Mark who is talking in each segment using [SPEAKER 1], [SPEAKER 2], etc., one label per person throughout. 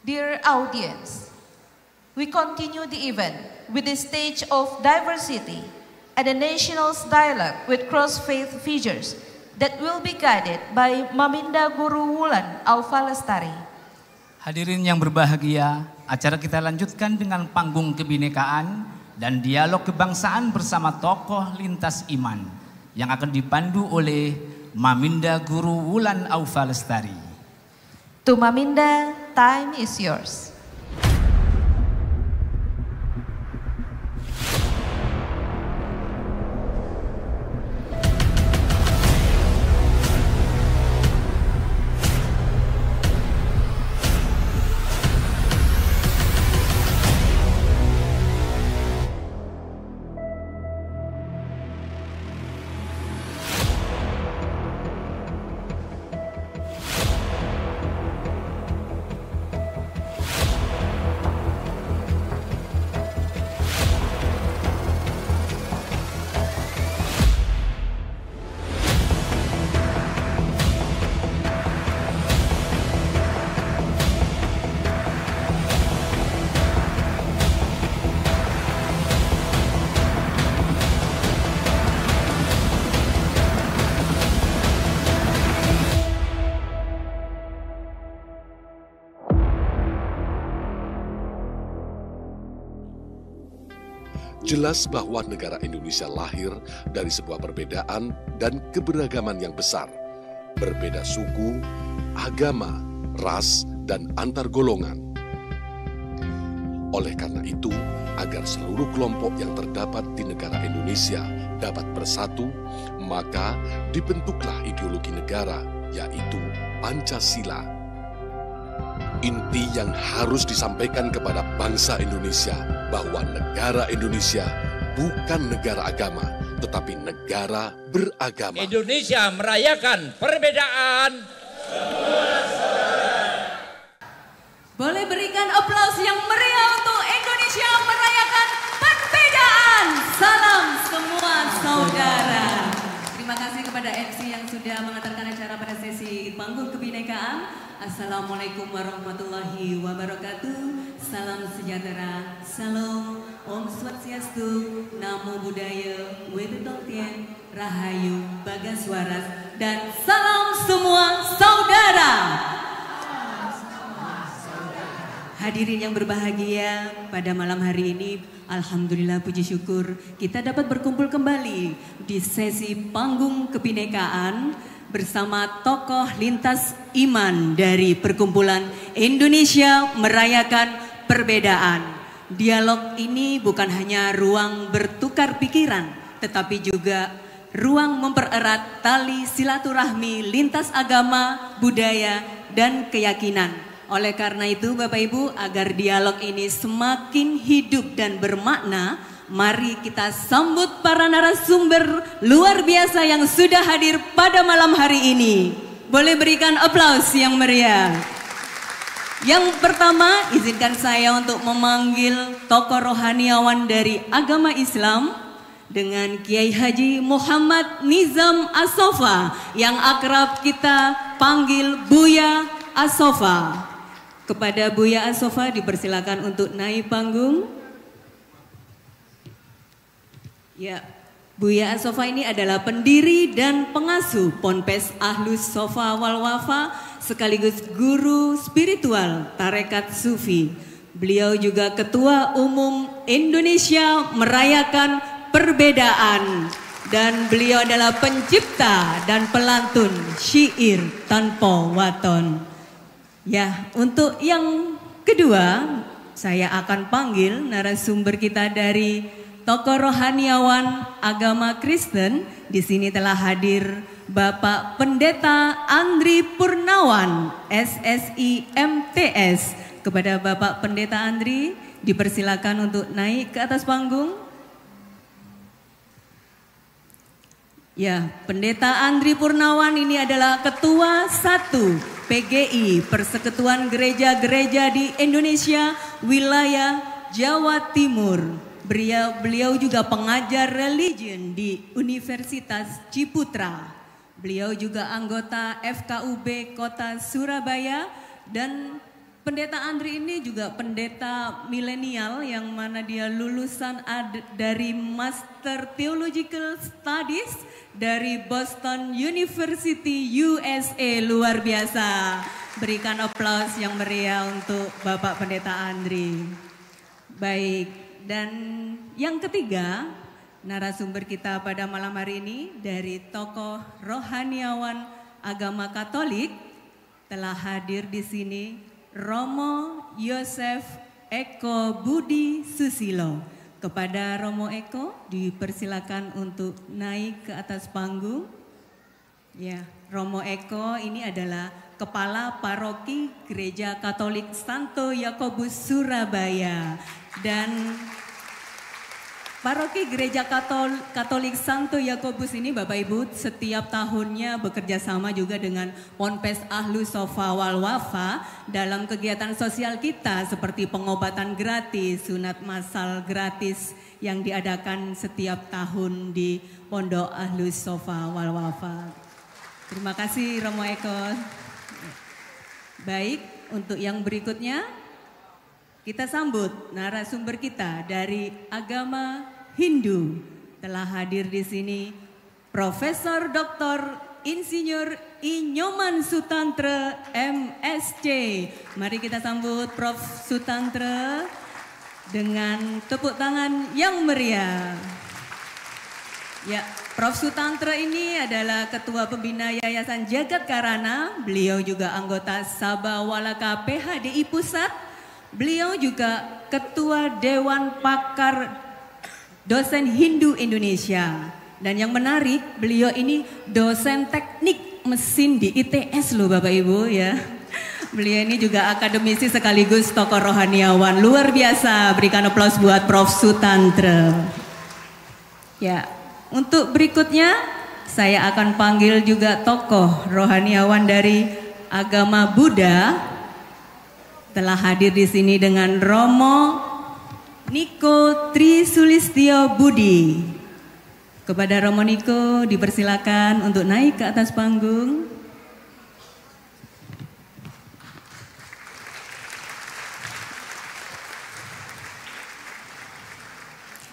[SPEAKER 1] Dear audience, we continue the event with the stage of diversity and a national dialogue with cross-faith figures that will be guided by Maminda Guru Wulan Aufa Lestari.
[SPEAKER 2] Hadirin yang berbahagia, acara kita lanjutkan dengan panggung kebinekaan dan dialog kebangsaan bersama tokoh lintas iman yang akan dipandu oleh Maminda Guru Wulan Aufa Lestari.
[SPEAKER 1] To Maminda, time is yours.
[SPEAKER 3] Jelas bahwa negara Indonesia lahir dari sebuah perbedaan dan keberagaman yang besar. Berbeda suku, agama, ras, dan antar golongan. Oleh karena itu, agar seluruh kelompok yang terdapat di negara Indonesia dapat bersatu, maka dibentuklah ideologi negara, yaitu Pancasila. Inti yang harus disampaikan kepada bangsa Indonesia bahwa negara Indonesia bukan negara agama, tetapi negara beragama.
[SPEAKER 4] Indonesia merayakan perbedaan.
[SPEAKER 5] Boleh berikan aplaus yang meriah untuk Indonesia merayakan perbedaan. Salam semua saudara. Terima kasih kepada MC yang sudah mengantarkan acara pada sesi panggung kebinekaan. Assalamualaikum warahmatullahi wabarakatuh. Salam sejahtera, salam, Om Swastiastu, Namo Buddhaya, Wedutongtien, Rahayu, Bagas Waras, dan salam semua saudara. Hadirin yang berbahagia, pada malam hari ini alhamdulillah puji syukur kita dapat berkumpul kembali di sesi panggung kebinekaan bersama tokoh lintas iman dari perkumpulan Indonesia Merayakan Perbedaan. Dialog ini bukan hanya ruang bertukar pikiran, tetapi juga ruang mempererat tali silaturahmi lintas agama, budaya, dan keyakinan. Oleh karena itu Bapak Ibu, agar dialog ini semakin hidup dan bermakna, mari kita sambut para narasumber luar biasa yang sudah hadir pada malam hari ini. Boleh berikan aplaus yang meriah. Yang pertama, izinkan saya untuk memanggil tokoh rohaniawan dari agama Islam dengan Kiai Haji Muhammad Nizam As-Sofa yang akrab kita panggil Buya As-Sofa. Kepada Buya As-Sofa dipersilakan untuk naik panggung. Ya, Buya As-Sofa ini adalah pendiri dan pengasuh Ponpes Ahlus Sofa wal Wafa sekaligus guru spiritual Tarekat Sufi. Beliau juga Ketua Umum Indonesia Merayakan Perbedaan dan beliau adalah pencipta dan pelantun syair tanpa waton. Ya, untuk yang kedua saya akan panggil narasumber kita dari tokoh rohaniawan agama Kristen. Di sini telah hadir Bapak Pendeta Andri Purnawan, SSI MTS. Kepada Bapak Pendeta Andri, dipersilakan untuk naik ke atas panggung. Ya, Pendeta Andri Purnawan ini adalah Ketua 1 PGI, Persekutuan Gereja-Gereja di Indonesia, wilayah Jawa Timur. Beliau juga pengajar religion di Universitas Ciputra. Beliau juga anggota FKUB Kota Surabaya dan Pendeta Andri ini juga pendeta milenial yang mana dia lulusan dari Master Theological Studies dari Boston University USA. Luar biasa. Berikan aplaus yang meriah untuk Bapak Pendeta Andri. Baik, dan yang ketiga narasumber kita pada malam hari ini dari tokoh rohaniawan agama Katolik telah hadir di sini. Romo Yosef Eko Budi Susilo. Kepada Romo Eko dipersilakan untuk naik ke atas panggung. Ya, Romo Eko ini adalah Kepala Paroki Gereja Katolik Santo Yakobus Surabaya. Dan Paroki Gereja Katolik Santo Yakobus ini Bapak Ibu setiap tahunnya bekerja sama juga dengan Ponpes Ahlus Sofa wal Wafa dalam kegiatan sosial kita seperti pengobatan gratis, sunat massal gratis yang diadakan setiap tahun di Pondok Ahlus Sofa wal Wafa. Terima kasih Romo Eko. Baik, untuk yang berikutnya kita sambut narasumber kita dari agama Hindu. Telah hadir di sini Profesor Dr. Insinyur Inyoman Sutantra MSc. Mari kita sambut Prof. Sutantra dengan tepuk tangan yang meriah. Ya, Prof. Sutantra ini adalah Ketua Pembina Yayasan Jagat Karana. Beliau juga anggota Sabah Walaka PHDI Pusat. Beliau juga Ketua Dewan Pakar Dosen Hindu Indonesia. Dan yang menarik, beliau ini dosen teknik mesin di ITS loh Bapak Ibu ya. Beliau ini juga akademisi sekaligus tokoh rohaniawan. Luar biasa, berikan aplaus buat Prof. Sutantra. Ya, untuk berikutnya saya akan panggil juga tokoh rohaniawan dari agama Buddha. Telah hadir di sini dengan Romo Niko Trisulistyo Budi. Kepada Romo Niko dipersilakan untuk naik ke atas panggung.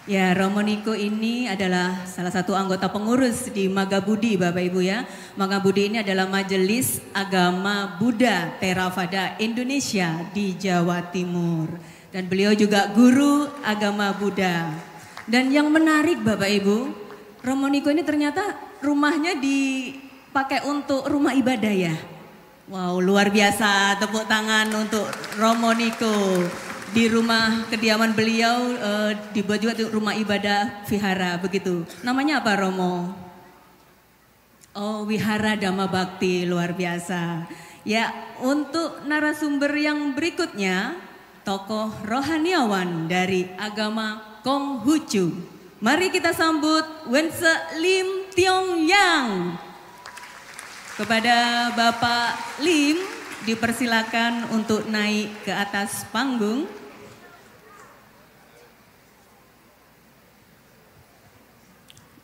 [SPEAKER 5] Ya, Romo Niko ini adalah salah satu anggota pengurus di Magabudi Bapak Ibu ya. Magabudi ini adalah Majelis Agama Buddha Theravada Indonesia di Jawa Timur. Dan beliau juga guru agama Buddha. Dan yang menarik Bapak Ibu, Romo Niko ini ternyata rumahnya dipakai untuk rumah ibadah ya. Wow, luar biasa, tepuk tangan untuk Romo Niko. Di rumah kediaman beliau dibuat juga rumah ibadah vihara begitu. Namanya apa Romo? Oh, Wihara Dhamma Bakti, luar biasa. Ya, untuk narasumber yang berikutnya, tokoh rohaniawan dari agama Konghucu. Mari kita sambut Wense Lim Tiong Yang. Kepada Bapak Lim dipersilakan untuk naik ke atas panggung.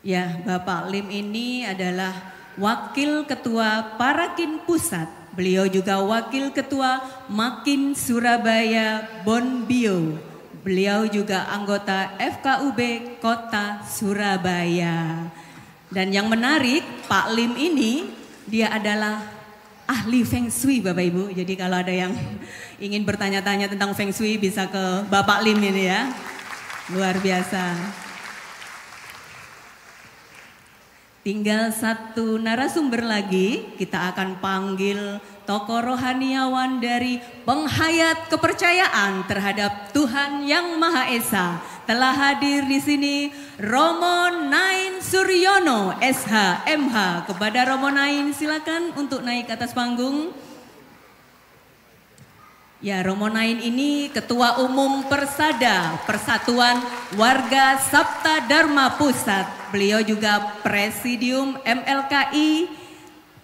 [SPEAKER 5] Ya, Bapak Lim ini adalah Wakil Ketua Parakin Pusat. Beliau juga Wakil Ketua Makin Surabaya Bonbio. Beliau juga anggota FKUB Kota Surabaya. Dan yang menarik, Pak Lim ini dia adalah ahli Feng Shui Bapak Ibu. Jadi kalau ada yang ingin bertanya-tanya tentang Feng Shui bisa ke Bapak Lim ini ya. Luar biasa. Tinggal satu narasumber lagi, kita akan panggil tokoh rohaniawan dari penghayat kepercayaan terhadap Tuhan Yang Maha Esa. Telah hadir di sini Romo Nain Suryono, SH, MH. Kepada Romo Nain silakan untuk naik ke atas panggung. Ya, Romo Nain ini Ketua Umum Persada, Persatuan Warga Sabta Dharma Pusat. Beliau juga Presidium MLKI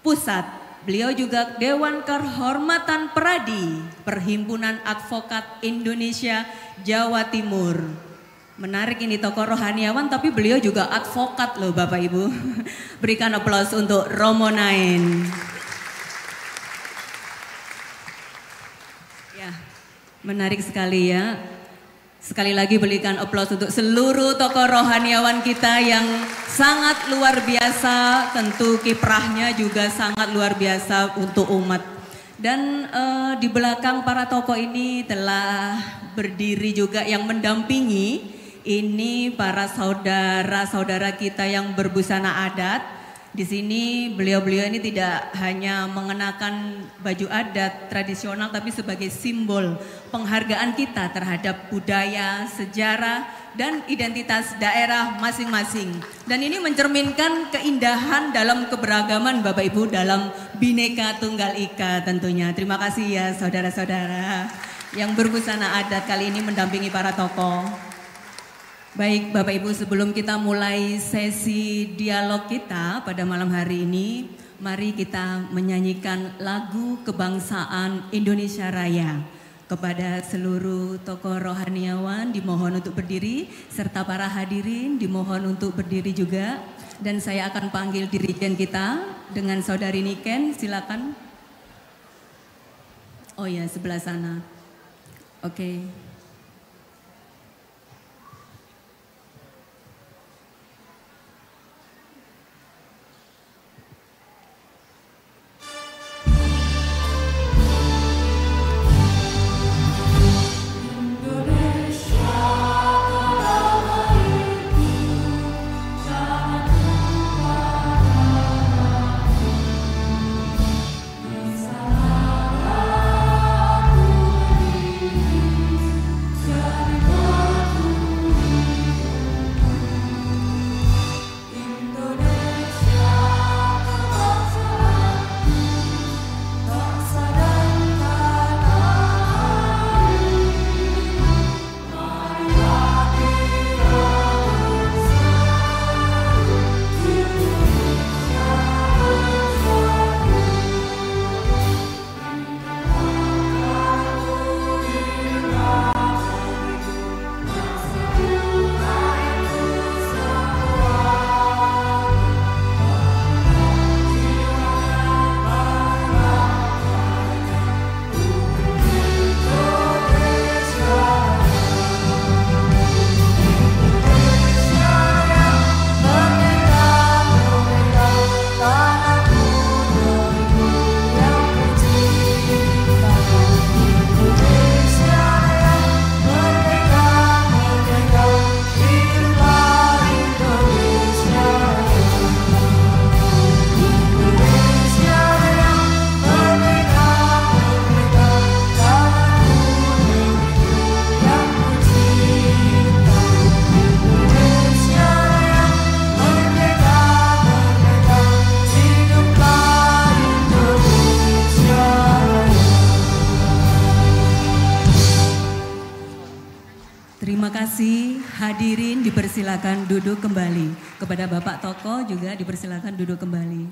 [SPEAKER 5] Pusat. Beliau juga Dewan Kehormatan Peradi, Perhimpunan Advokat Indonesia Jawa Timur. Menarik ini tokoh rohaniawan tapi beliau juga advokat loh Bapak Ibu. Berikan aplaus untuk Romo Nain. Ya, Menarik sekali ya. Sekali lagi berikan aplaus untuk seluruh tokoh rohaniawan kita yang sangat luar biasa. Tentu kiprahnya juga sangat luar biasa untuk umat. Dan di belakang para tokoh ini telah berdiri juga yang mendampingi. Ini para saudara-saudara kita yang berbusana adat. Di sini beliau-beliau ini tidak hanya mengenakan baju adat tradisional tapi sebagai simbol penghargaan kita terhadap budaya, sejarah, dan identitas daerah masing-masing. Dan ini mencerminkan keindahan dalam keberagaman Bapak Ibu dalam Bhinneka Tunggal Ika tentunya. Terima kasih ya saudara-saudara yang berbusana adat kali ini mendampingi para tokoh. Baik Bapak Ibu, sebelum kita mulai sesi dialog kita pada malam hari ini, mari kita menyanyikan lagu kebangsaan Indonesia Raya. Kepada seluruh tokoh rohaniawan dimohon untuk berdiri, serta para hadirin dimohon untuk berdiri juga. Dan saya akan panggil dirijen kita dengan Saudari Niken, silakan. Oh ya, sebelah sana. Oke. Hadirin dipersilakan duduk kembali. Kepada Bapak Tokoh juga dipersilakan duduk kembali.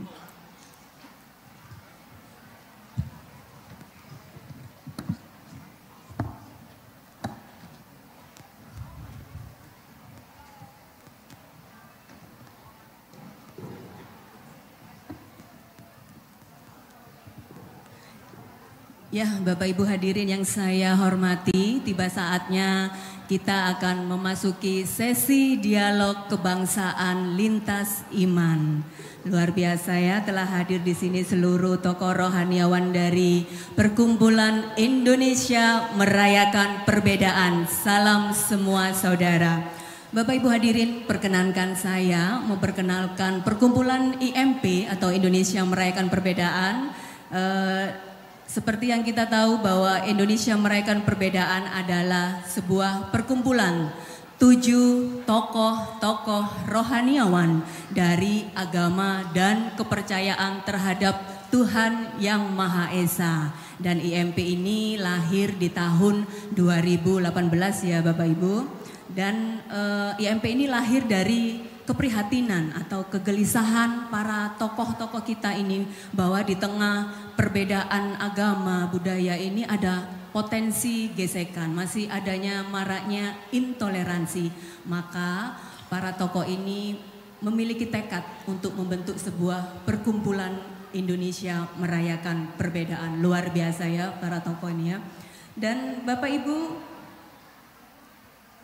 [SPEAKER 5] Ya, Bapak Ibu hadirin yang saya hormati, tiba saatnya kita akan memasuki sesi dialog kebangsaan lintas iman. Luar biasa ya, telah hadir di sini seluruh tokoh rohaniawan dari Perkumpulan Indonesia Merayakan Perbedaan. Salam semua saudara. Bapak Ibu hadirin, perkenankan saya memperkenalkan Perkumpulan IMP atau Indonesia Merayakan Perbedaan. Seperti yang kita tahu bahwa Indonesia Merayakan Perbedaan adalah sebuah perkumpulan 7 tokoh-tokoh rohaniawan dari agama dan kepercayaan terhadap Tuhan Yang Maha Esa. Dan IMP ini lahir di tahun 2018 ya Bapak Ibu. Dan IMP ini lahir dari keprihatinan atau kegelisahan para tokoh-tokoh kita ini bahwa di tengah perbedaan agama, budaya ini ada potensi gesekan, masih adanya maraknya intoleransi. Maka para tokoh ini memiliki tekad untuk membentuk sebuah perkumpulan Indonesia Merayakan Perbedaan. Luar biasa ya para tokoh ini ya. Dan Bapak Ibu,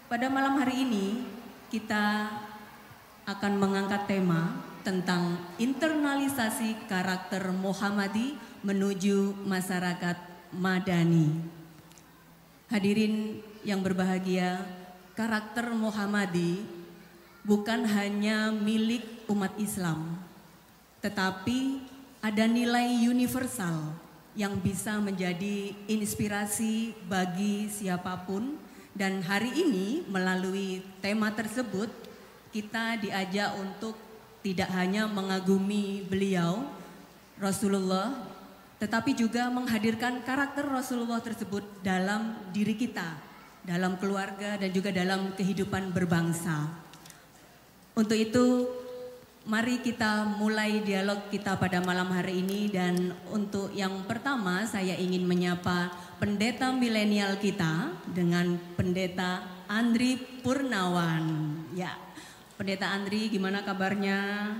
[SPEAKER 5] pada malam hari ini kita akan mengangkat tema tentang internalisasi karakter Muhammadi menuju masyarakat Madani. Hadirin yang berbahagia, karakter Muhammadi bukan hanya milik umat Islam, tetapi ada nilai universal yang bisa menjadi inspirasi bagi siapapun. Dan hari ini melalui tema tersebut kita diajak untuk tidak hanya mengagumi beliau, Rasulullah, tetapi juga menghadirkan karakter Rasulullah tersebut dalam diri kita, dalam keluarga dan juga dalam kehidupan berbangsa. Untuk itu, mari kita mulai dialog kita pada malam hari ini. Dan untuk yang pertama saya ingin menyapa pendeta milenial kita dengan Pendeta Andri Purnawan. Ya, Pendeta Andri, gimana kabarnya?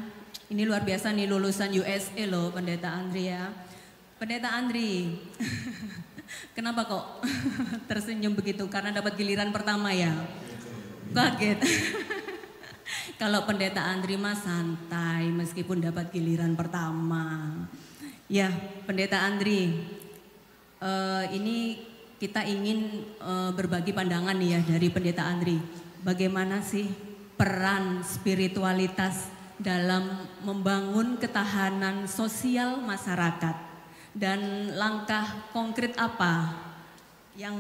[SPEAKER 5] Ini luar biasa nih, lulusan USA loh Pendeta Andri ya. Pendeta Andri, kenapa kok tersenyum begitu? Karena dapat giliran pertama ya? Kaget. Kalau Pendeta Andri mah santai meskipun dapat giliran pertama. Ya, Pendeta Andri, ini kita ingin berbagi pandangan nih ya dari Pendeta Andri. Bagaimana sih peran spiritualitas dalam membangun ketahanan sosial masyarakat? Dan langkah konkret apa yang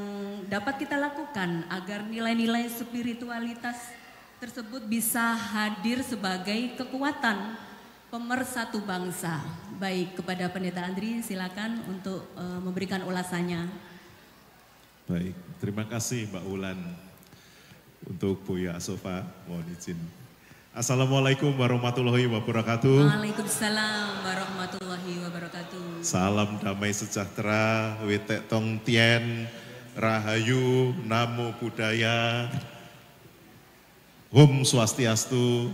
[SPEAKER 5] dapat kita lakukan agar nilai-nilai spiritualitas tersebut bisa hadir sebagai kekuatan pemersatu bangsa? Baik, kepada Pendeta Andri silakan untuk memberikan ulasannya.
[SPEAKER 6] Baik, terima kasih Mbak Ulan. Untuk Buya Sofa, mohon izin. Assalamualaikum warahmatullahi wabarakatuh.
[SPEAKER 5] Waalaikumsalam warahmatullahi wabarakatuh.
[SPEAKER 6] Salam damai sejahtera, witek tong tien, rahayu, namo buddhaya, Om Swastiastu,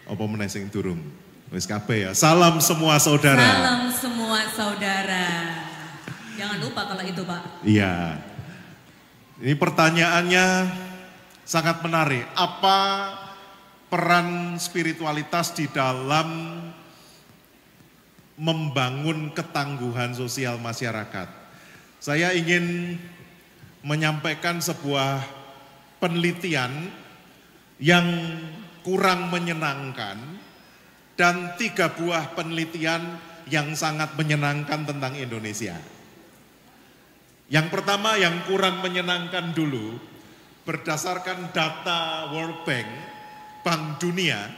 [SPEAKER 6] apa meneh sing durung? Wis kabeh ya. Salam semua saudara.
[SPEAKER 5] Salam semua saudara. Jangan lupa kalau itu, Pak.
[SPEAKER 6] Iya. Ini pertanyaannya sangat menarik. Apa peran spiritualitas di dalam membangun ketangguhan sosial masyarakat? Saya ingin menyampaikan sebuah penelitian yang kurang menyenangkan dan 3 buah penelitian yang sangat menyenangkan tentang Indonesia. Yang pertama yang kurang menyenangkan dulu, berdasarkan data World Bank, Bank Dunia,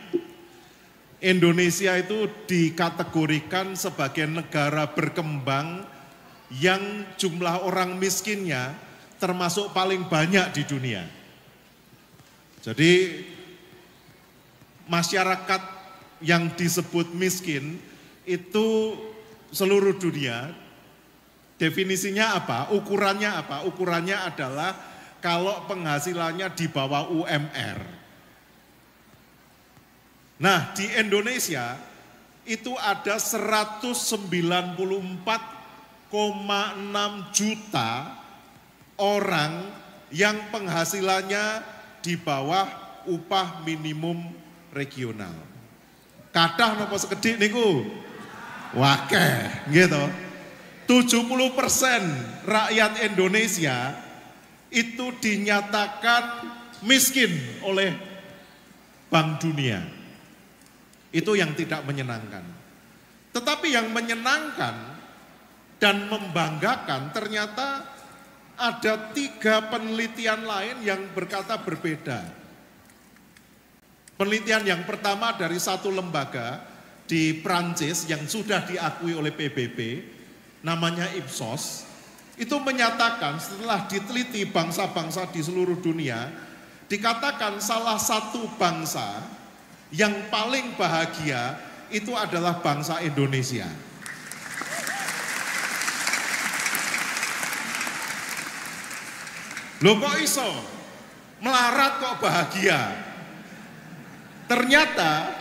[SPEAKER 6] Indonesia itu dikategorikan sebagai negara berkembang yang jumlah orang miskinnya termasuk paling banyak di dunia. Jadi masyarakat yang disebut miskin itu seluruh dunia, definisinya apa? Ukurannya apa? Ukurannya adalah kalau penghasilannya di bawah UMR. Nah, di Indonesia itu ada 194,6 juta orang yang penghasilannya di bawah upah minimum regional. Kathah napa sekedhik niku? Wakeh, gitu. 70% rakyat Indonesia itu dinyatakan miskin oleh Bank Dunia. Itu yang tidak menyenangkan. Tetapi yang menyenangkan dan membanggakan ternyata ada 3 penelitian lain yang berkata berbeda. Penelitian yang pertama dari satu lembaga di Prancis yang sudah diakui oleh PBB, namanya Ipsos, itu menyatakan setelah diteliti bangsa-bangsa di seluruh dunia, dikatakan salah satu bangsa yang paling bahagia itu adalah bangsa Indonesia. Loh kok iso? Melarat kok bahagia? Ternyata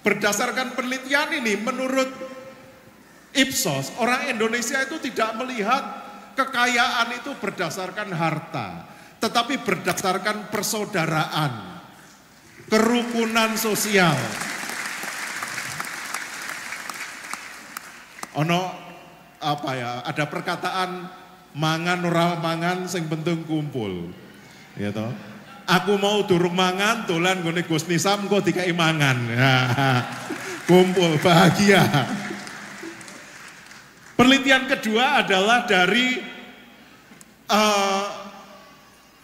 [SPEAKER 6] berdasarkan penelitian ini menurut Ipsos, orang Indonesia itu tidak melihat kekayaan itu berdasarkan harta, tetapi berdasarkan persaudaraan, kerukunan sosial. Ada perkataan mangan ora mangan sing penting kumpul. Ya toh. Aku mau durung mangan dolan nggone Gus Nisam kok dikai mangan. Kumpul bahagia. Penelitian kedua adalah dari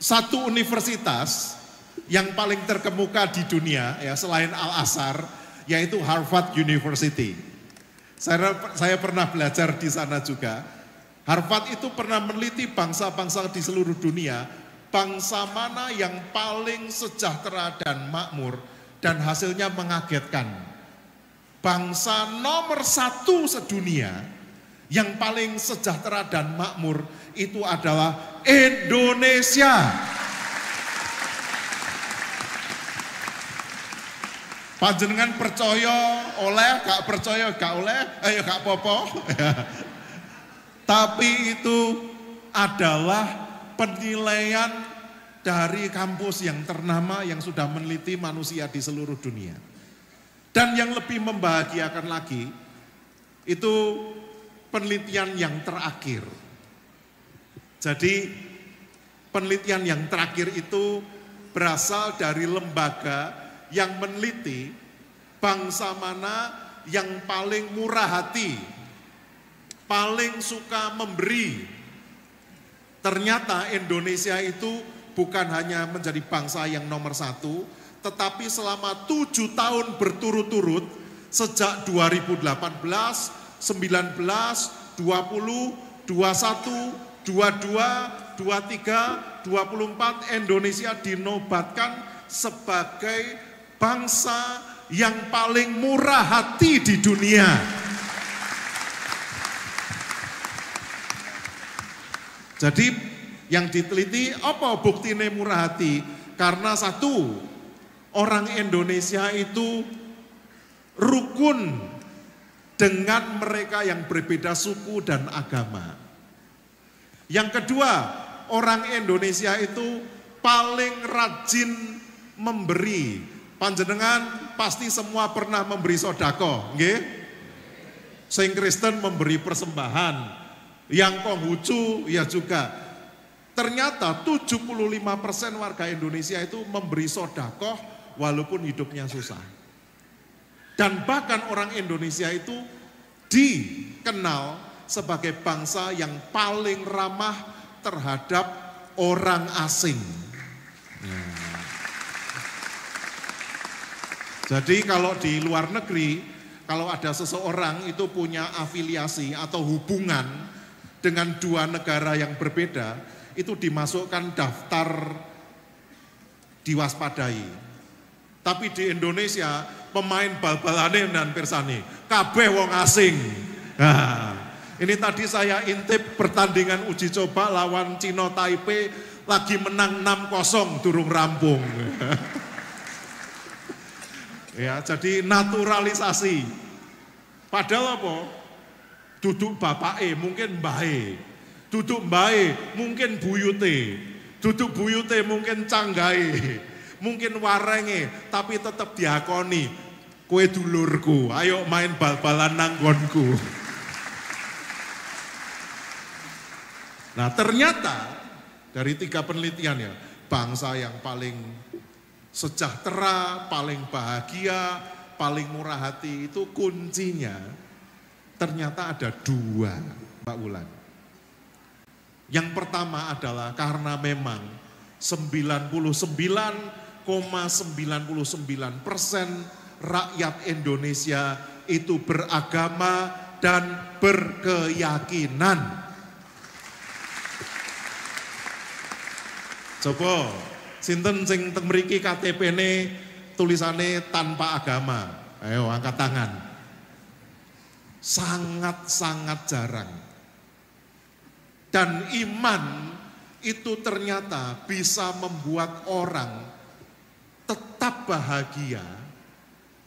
[SPEAKER 6] satu universitas yang paling terkemuka di dunia ya selain Al-Azhar, yaitu Harvard University. Saya pernah belajar di sana juga. Harvard itu pernah meneliti bangsa-bangsa di seluruh dunia, bangsa mana yang paling sejahtera dan makmur, dan hasilnya mengagetkan. Bangsa nomor 1 sedunia yang paling sejahtera dan makmur itu adalah Indonesia. Panjenengan percaya oleh, gak percaya gak oleh, gak popo. Tapi itu adalah penilaian dari kampus yang ternama yang sudah meneliti manusia di seluruh dunia. Dan yang lebih membahagiakan lagi, itu penelitian yang terakhir. Jadi penelitian yang terakhir itu berasal dari lembaga yang meneliti bangsa mana yang paling murah hati, paling suka memberi. Ternyata Indonesia itu bukan hanya menjadi bangsa yang nomor 1, tetapi selama 7 tahun berturut-turut, sejak 2018, 19, 20, 21, 22, 23, 24, Indonesia dinobatkan sebagai bangsa yang paling murah hati di dunia. Jadi yang diteliti apa buktine murah hati? Karena satu, orang Indonesia itu rukun dengan mereka yang berbeda suku dan agama. Yang kedua, orang Indonesia itu paling rajin memberi. Panjenengan pasti semua pernah memberi sodako, nggih? Sing Kristen memberi persembahan, yang Konghucu ya juga. Ternyata 75% warga Indonesia itu memberi sodako walaupun hidupnya susah. Dan bahkan orang Indonesia itu dikenal sebagai bangsa yang paling ramah terhadap orang asing. Jadi kalau di luar negeri, kalau ada seseorang itu punya afiliasi atau hubungan dengan 2 negara yang berbeda, itu dimasukkan daftar diwaspadai. Tapi di Indonesia, pemain bal-balane dan pirsani, kabeh wong asing. Nah, ini tadi saya intip pertandingan uji coba lawan Cina Taipei, lagi menang 6-0 durung rampung. Ya, jadi naturalisasi. Padahal apa? Duduk bapake mungkin mbahe. Duduk mbahe mungkin buyute. Duduk buyute mungkin canggahe. Mungkin warenge, tapi tetap diakoni. Kowe dulurku, ayo main bal-balan nang nggonku. Nah, ternyata dari 3 penelitian ya, bangsa yang paling sejahtera, paling bahagia, paling murah hati itu kuncinya ternyata ada 2, Mbak Wulan. Yang pertama adalah karena memang 99,99% rakyat Indonesia itu beragama dan berkeyakinan. Coba sinten sing teng mriki KTP-ne tulisane tanpa agama? Ayo angkat tangan. Sangat-sangat jarang. Dan iman itu ternyata bisa membuat orang tetap bahagia,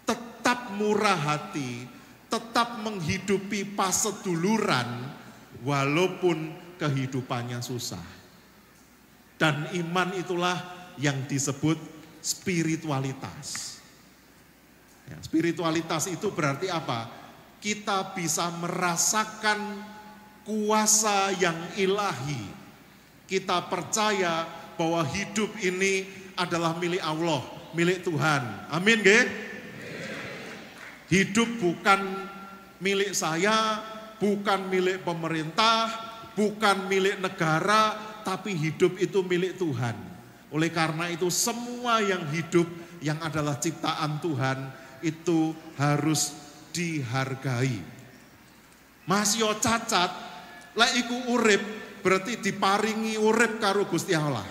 [SPEAKER 6] tetap murah hati, tetap menghidupi paseduluran walaupun kehidupannya susah. Dan iman itulah yang disebut spiritualitas. Ya, spiritualitas itu berarti apa? Kita bisa merasakan kuasa yang ilahi. Kita percaya bahwa hidup ini adalah milik Allah, milik Tuhan. Amin, nggih? Hidup bukan milik saya, bukan milik pemerintah, bukan milik negara, tapi hidup itu milik Tuhan. Oleh karena itu semua yang hidup yang adalah ciptaan Tuhan itu harus dihargai. Masih cacat, lek iku urip berarti diparingi urip karo Gusti Allah.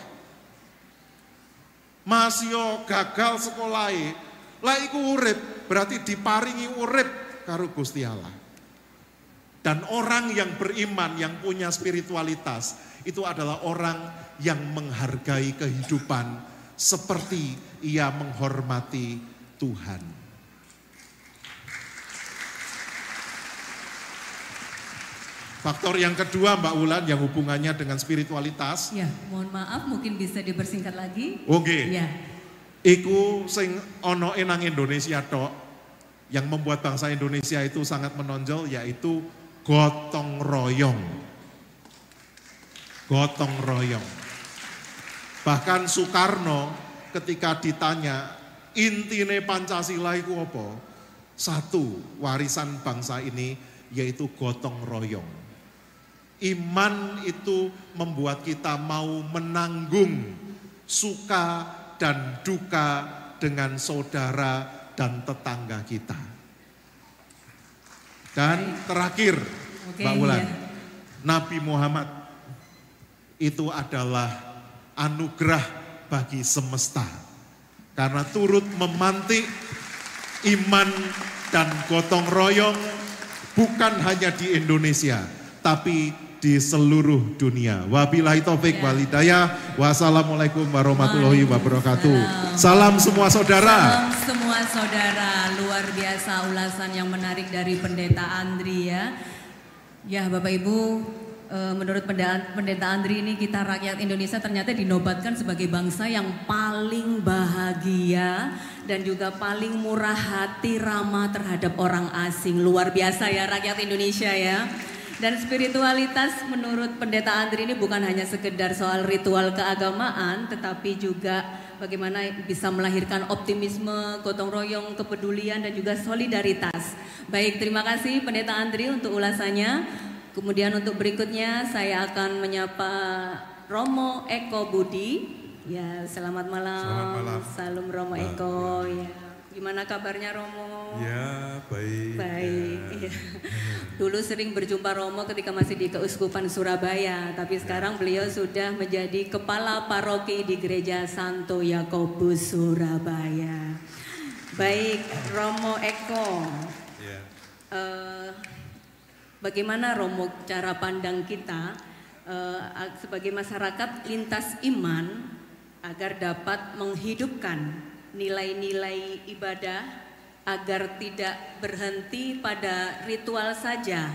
[SPEAKER 6] Masih gagal sekolahe, lek iku urip berarti diparingi urip karo Gusti Allah. Dan orang yang beriman, yang punya spiritualitas, itu adalah orang yang menghargai kehidupan seperti ia menghormati Tuhan. Faktor yang kedua Mbak Wulan yang hubungannya dengan spiritualitas.
[SPEAKER 5] Ya, mohon maaf mungkin bisa dipersingkat lagi.
[SPEAKER 6] Oke.
[SPEAKER 5] Ya.
[SPEAKER 6] Iku sing ono nang Indonesia tok, yang membuat bangsa Indonesia itu sangat menonjol, yaitu gotong royong. Gotong royong. Bahkan Soekarno ketika ditanya intine Pancasila itu apa? Satu, warisan bangsa ini yaitu gotong royong. Iman itu membuat kita mau menanggung suka dan duka dengan saudara dan tetangga kita. Dan terakhir, Mbak Wulan, ya. Nabi Muhammad itu adalah anugerah bagi semesta. Karena turut memantik iman dan gotong royong bukan hanya di Indonesia, tapi di seluruh dunia. Wabillahi taufik wal hidayah. Wassalamualaikum warahmatullahi wabarakatuh. Salam semua saudara.
[SPEAKER 5] Salam semua saudara. Luar biasa ulasan yang menarik dari Pendeta Andri ya. Ya Bapak Ibu, menurut Pendeta Andri ini kita rakyat Indonesia ternyata dinobatkan sebagai bangsa yang paling bahagia dan juga paling murah hati, ramah terhadap orang asing. Luar biasa ya rakyat Indonesia ya. Dan spiritualitas menurut Pendeta Andri ini bukan hanya sekedar soal ritual keagamaan, tetapi juga bagaimana bisa melahirkan optimisme, gotong royong, kepedulian dan juga solidaritas. Baik, terima kasih Pendeta Andri untuk ulasannya. Kemudian untuk berikutnya saya akan menyapa Romo Eko Budi. Ya, selamat malam.
[SPEAKER 7] Selamat malam.
[SPEAKER 5] Salam Romo Eko. Ya. Gimana kabarnya Romo?
[SPEAKER 7] Ya, baik.
[SPEAKER 5] Baik. Ya. Dulu sering berjumpa Romo ketika masih di Keuskupan Surabaya, tapi sekarang beliau sudah menjadi kepala paroki di Gereja Santo Yakobus Surabaya. Baik, Romo Eko.
[SPEAKER 7] Ya.
[SPEAKER 5] Bagaimana Romo cara pandang kita sebagai masyarakat lintas iman agar dapat menghidupkan nilai-nilai ibadah agar tidak berhenti pada ritual saja,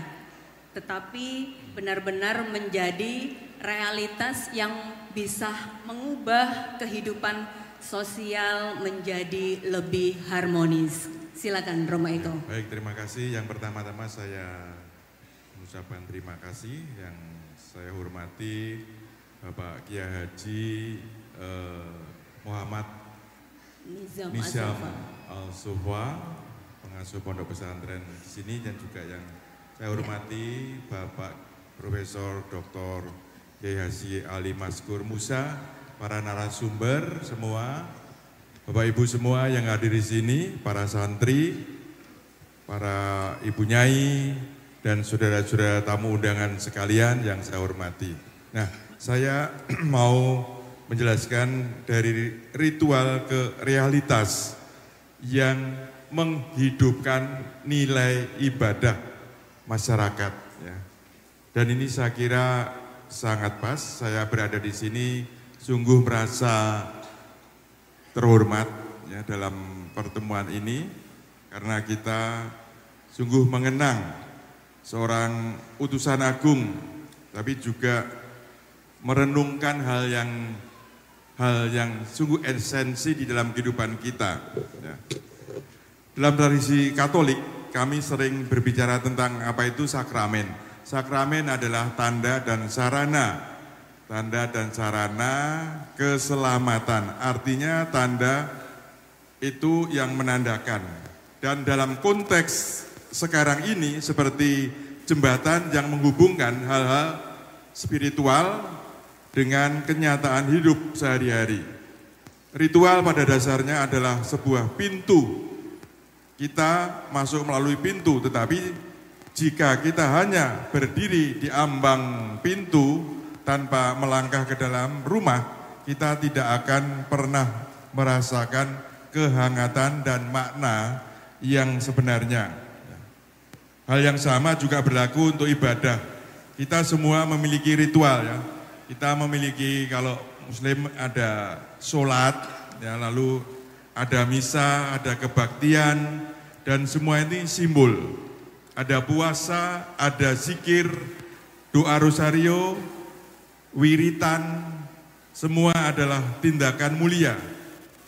[SPEAKER 5] tetapi benar-benar menjadi realitas yang bisa mengubah kehidupan sosial menjadi lebih harmonis. Silakan Romo Eko.
[SPEAKER 7] Baik, terima kasih. Yang pertama-tama saya mengucapkan terima kasih yang saya hormati Bapak Kiai Haji Muhammad Nizam Al-Sufwa, pengasuh pondok pesantren di sini, dan juga yang saya hormati Bapak Profesor Dr. Kiai Haji Ali Maskur Musa, para narasumber semua, Bapak Ibu semua yang hadir di sini, para santri, para Ibu Nyai, dan saudara-saudara tamu undangan sekalian yang saya hormati. Nah, saya mau menjelaskan dari ritual ke realitas yang menghidupkan nilai ibadah masyarakat. Ya. Dan ini saya kira sangat pas. Saya berada di sini sungguh merasa terhormat ya dalam pertemuan ini karena kita sungguh mengenang seorang utusan agung tapi juga merenungkan hal yang sungguh esensi di dalam kehidupan kita. Ya. Dalam tradisi Katolik, kami sering berbicara tentang apa itu sakramen. Sakramen adalah tanda dan sarana keselamatan. Artinya tanda itu yang menandakan. Dan dalam konteks sekarang ini seperti jembatan yang menghubungkan hal-hal spiritual dengan kenyataan hidup sehari-hari. Ritual pada dasarnya adalah sebuah pintu. Kita masuk melalui pintu, tetapi jika kita hanya berdiri di ambang pintu tanpa melangkah ke dalam rumah, kita tidak akan pernah merasakan kehangatan dan makna yang sebenarnya. Hal yang sama juga berlaku untuk ibadah. Kita semua memiliki ritual ya. Kita memiliki, kalau Muslim ada sholat, ya, lalu ada misa, ada kebaktian, dan semua ini simbol. Ada puasa, ada zikir, doa rosario, wiritan, semua adalah tindakan mulia.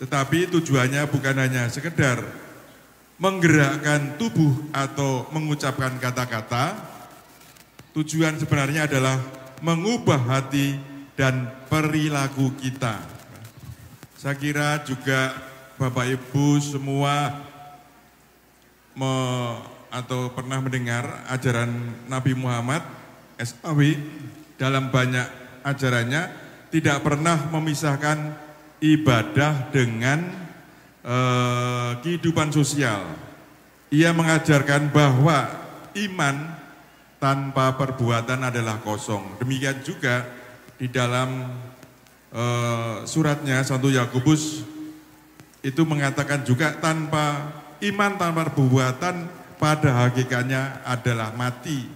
[SPEAKER 7] Tetapi tujuannya bukan hanya sekedar menggerakkan tubuh atau mengucapkan kata-kata, tujuan sebenarnya adalah mengubah hati dan perilaku kita. Saya kira juga Bapak Ibu semua atau pernah mendengar ajaran Nabi Muhammad SAW dalam banyak ajarannya tidak pernah memisahkan ibadah dengan kehidupan sosial. Ia mengajarkan bahwa iman tanpa perbuatan adalah kosong. Demikian juga di dalam suratnya 1 Yakobus itu mengatakan juga iman tanpa perbuatan pada hakikatnya adalah mati.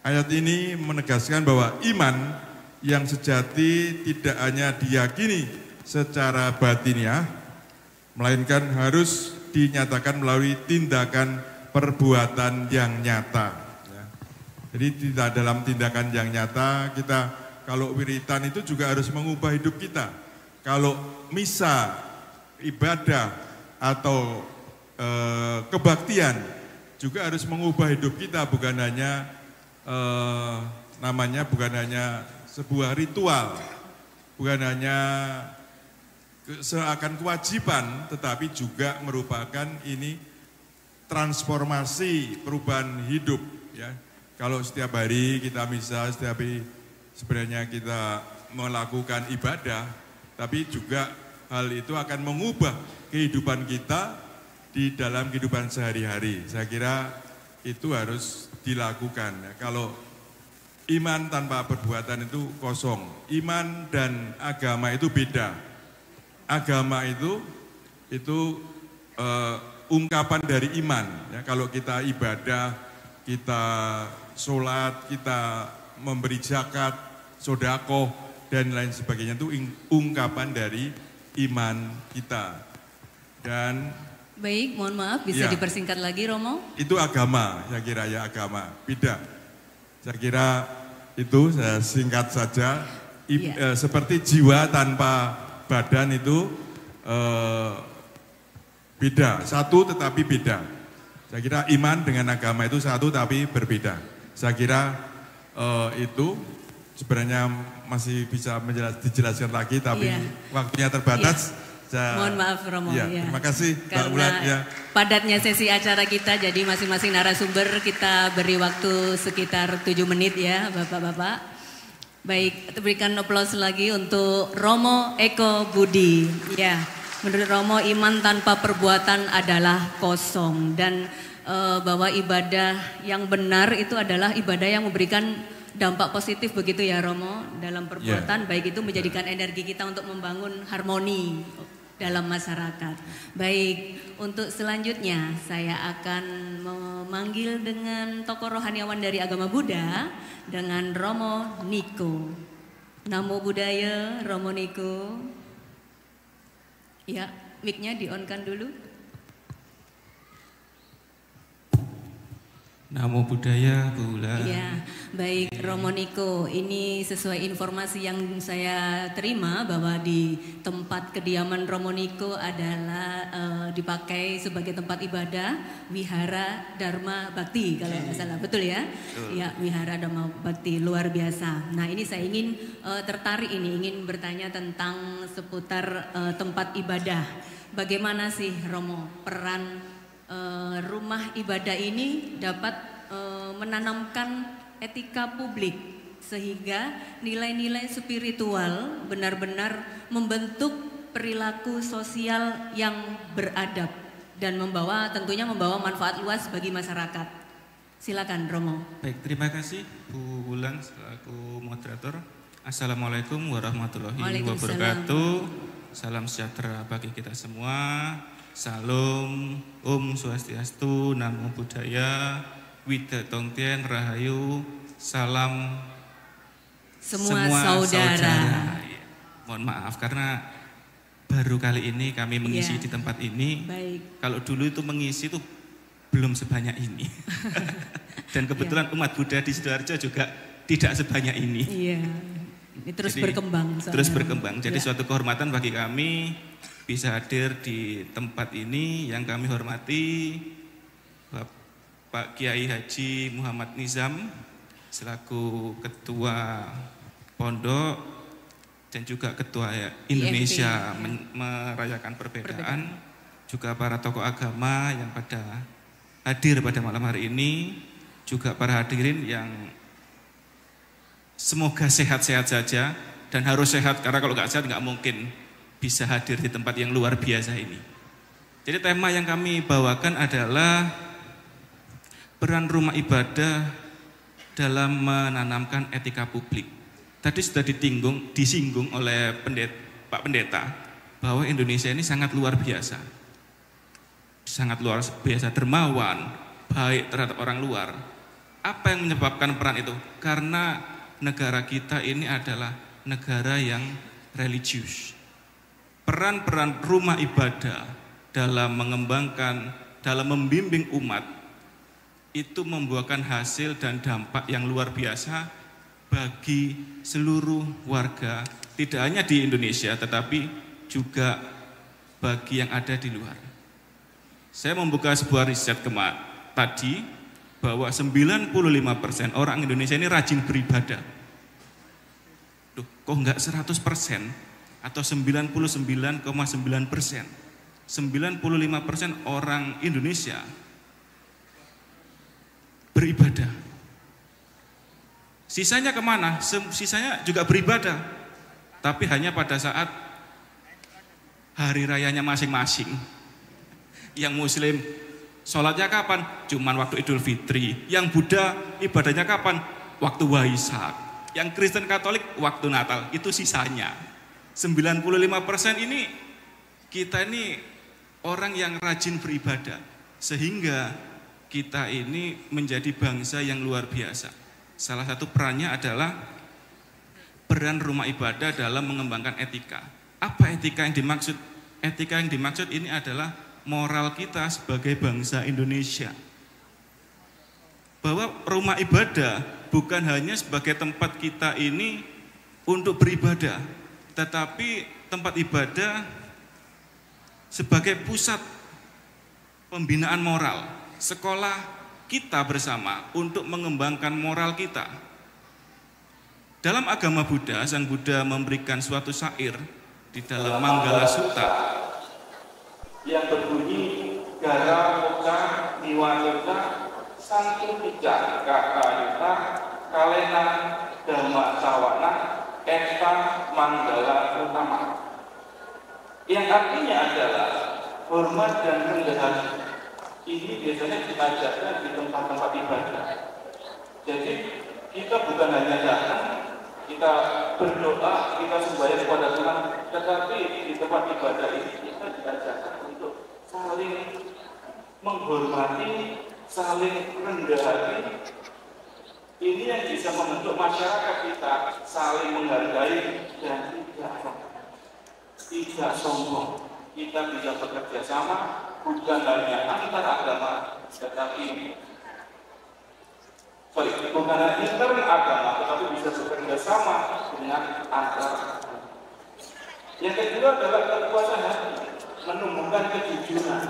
[SPEAKER 7] Ayat ini menegaskan bahwa iman yang sejati tidak hanya diyakini secara batiniah, melainkan harus dinyatakan melalui tindakan perbuatan yang nyata. Jadi tidak dalam tindakan yang nyata, kita kalau wiritan itu juga harus mengubah hidup kita. Kalau misa, ibadah atau kebaktian juga harus mengubah hidup kita, bukan hanya bukan hanya sebuah ritual, bukan hanya seakan kewajiban, tetapi juga merupakan ini transformasi perubahan hidup ya. Kalau setiap hari kita misa, setiap hari sebenarnya kita melakukan ibadah, tapi juga hal itu akan mengubah kehidupan kita di dalam kehidupan sehari-hari. Saya kira itu harus dilakukan. Kalau iman tanpa perbuatan itu kosong. Iman dan agama itu beda. Agama itu ungkapan dari iman. Ya, kalau kita ibadah, kita sholat, kita memberi zakat, sodaqoh, dan lain sebagainya itu ungkapan dari iman kita. Dan
[SPEAKER 5] baik, mohon maaf bisa dipersingkat lagi Romo?
[SPEAKER 7] Itu agama, saya kira ya agama, beda. Saya kira itu saya singkat saja. Seperti jiwa tanpa badan itu beda, satu tetapi beda. Saya kira iman dengan agama itu satu tapi berbeda. Saya kira itu sebenarnya masih bisa dijelaskan lagi, tapi waktunya terbatas.
[SPEAKER 5] Mohon maaf Romo.
[SPEAKER 7] Terima kasih
[SPEAKER 5] Mbak Ulan. Padatnya sesi acara kita, jadi masing-masing narasumber kita beri waktu sekitar 7 menit ya Bapak-Bapak. Baik, berikan aplaus lagi untuk Romo Eko Budi. Ya, menurut Romo iman tanpa perbuatan adalah kosong, dan bahwa ibadah yang benar itu adalah ibadah yang memberikan dampak positif begitu ya Romo dalam perbuatan, baik itu menjadikan energi kita untuk membangun harmoni dalam masyarakat. Baik, untuk selanjutnya saya akan memanggil dengan tokoh rohaniawan dari agama Buddha dengan Romo Niko. Namo Buddhaya, Romo Niko. Ya, mic-nya di-on-kan dulu.
[SPEAKER 8] Namo Buddhaya, Bu Ulan.
[SPEAKER 5] Ya, baik Romo Niko, ini sesuai informasi yang saya terima bahwa di tempat kediaman Romo Niko adalah dipakai sebagai tempat ibadah Wihara Dharma Bakti kalau nggak salah, betul ya? Betul. Ya, Wihara Dharma Bakti, luar biasa. Nah ini saya ingin tertarik ingin bertanya tentang seputar tempat ibadah. Bagaimana sih Romo peran rumah ibadah ini dapat menanamkan etika publik sehingga nilai-nilai spiritual benar-benar membentuk perilaku sosial yang beradab dan tentunya membawa manfaat luas bagi masyarakat. Silakan Romo.
[SPEAKER 8] Baik, terima kasih Bu Wulan selaku moderator. Assalamualaikum warahmatullahi wabarakatuh. Salam sejahtera bagi kita semua. Salam, Om Swastiastu, Namo Buddhaya, Wida Tongtien, Rahayu, salam semua saudara. Ya, mohon maaf karena baru kali ini kami mengisi di tempat ini. Baik. Kalau dulu itu mengisi itu belum sebanyak ini. Dan kebetulan umat Buddha di Sidoarjo juga tidak sebanyak ini. Iya.
[SPEAKER 5] Ini terus berkembang.
[SPEAKER 8] Terus berkembang. Jadi suatu kehormatan bagi kami bisa hadir di tempat ini. Yang kami hormati Pak Kiai Haji Muhammad Nizam selaku Ketua Pondok dan juga Ketua Indonesia merayakan perbedaan. Juga para tokoh agama yang pada hadir pada malam hari ini. Juga para hadirin yang semoga sehat-sehat saja dan harus sehat karena kalau nggak sehat nggak mungkin bisa hadir di tempat yang luar biasa ini. Jadi tema yang kami bawakan adalah peran rumah ibadah dalam menanamkan etika publik. Tadi sudah disinggung oleh Pak Pendeta bahwa Indonesia ini sangat luar biasa. Sangat luar biasa dermawan, baik terhadap orang luar. Apa yang menyebabkan peran itu? Karena negara kita ini adalah negara yang religius. Peran-peran rumah ibadah dalam mengembangkan, dalam membimbing umat itu membuahkan hasil dan dampak yang luar biasa bagi seluruh warga, tidak hanya di Indonesia tetapi juga bagi yang ada di luar. Saya membuka sebuah riset tadi bahwa 95% orang Indonesia ini rajin beribadah. Duh, kok enggak 100%? Atau 99,9%. 95% orang Indonesia beribadah. Sisanya kemana? Sisanya juga beribadah. Tapi hanya pada saat hari rayanya masing-masing. Yang Muslim sholatnya kapan? Cuman waktu Idul Fitri. Yang Buddha ibadahnya kapan? Waktu Waisak. Yang Kristen Katolik waktu Natal. Itu sisanya. 95% ini kita ini orang yang rajin beribadah sehingga kita ini menjadi bangsa yang luar biasa. Salah satu perannya adalah peran rumah ibadah dalam mengembangkan etika. Apa etika yang dimaksud? Etika yang dimaksud ini adalah moral kita sebagai bangsa Indonesia. Bahwa rumah ibadah bukan hanya sebagai tempat kita ini untuk beribadah, tetapi tempat ibadah sebagai pusat pembinaan moral, sekolah kita bersama untuk mengembangkan moral kita. Dalam agama Buddha, Sang Buddha memberikan suatu syair di dalam Manggala Sutta yang berbunyi gara moca niwayota santu pijak kakayuta kalena dhamma sawana Esta Manggala Utama, yang artinya adalah hormat dan rendah hati. Ini biasanya diajarkan di tempat-tempat ibadah. Jadi kita bukan hanya datang, kita berdoa, kita sembahyang kepada Tuhan, tetapi di tempat ibadah ini kita diajarkan untuk saling menghormati, saling rendah hati. Ini yang bisa membentuk masyarakat kita saling menghargai dan tidak sombong. Kita bisa bekerja sama bukan hanya antar agama, tetapi bukan hanya internal agama, tetapi bisa bekerja sama dengan antar. Yang kedua adalah kekuatan hati, menumbuhkan kejujuran,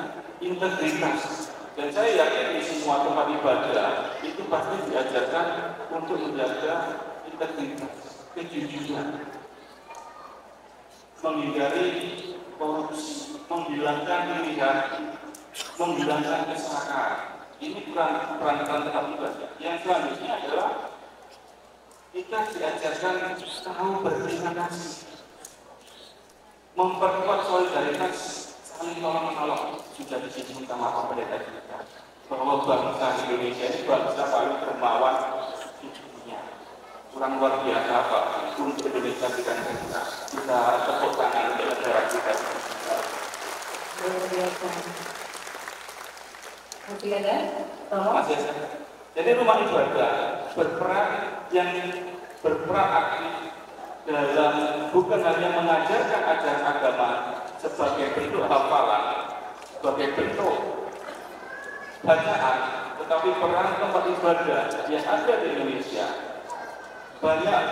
[SPEAKER 8] integritas. Dan saya yakin di semua tempat ibadah itu pasti diajarkan untuk menjaga integritas, kejujuran, menghindari korupsi, menghilangkan pilihan, menghilangkan kesalahan. Ini peran tempat ibadah. Yang selanjutnya adalah kita diajarkan tahu berterima kasih, memperkuat solidaritas, saling tolong-menolong. Sudah disebut sama Pak Pendeta kita bahwa bangsa Indonesia ini bangsa paling dermawan di dunia. Kurang luar biasa Pak, untuk Indonesia kita tepuk tangan untuk negara kita.
[SPEAKER 5] Luar biasa. Masih ada? Tolong.
[SPEAKER 8] Masih ada. Jadi rumah ibadah berperan aktif dalam bukan hanya mengajarkan ajaran agama sebagai bentuk hafalan, sebagai bentuk bacaan, tetapi peran tempat ibadah yang ada di Indonesia banyak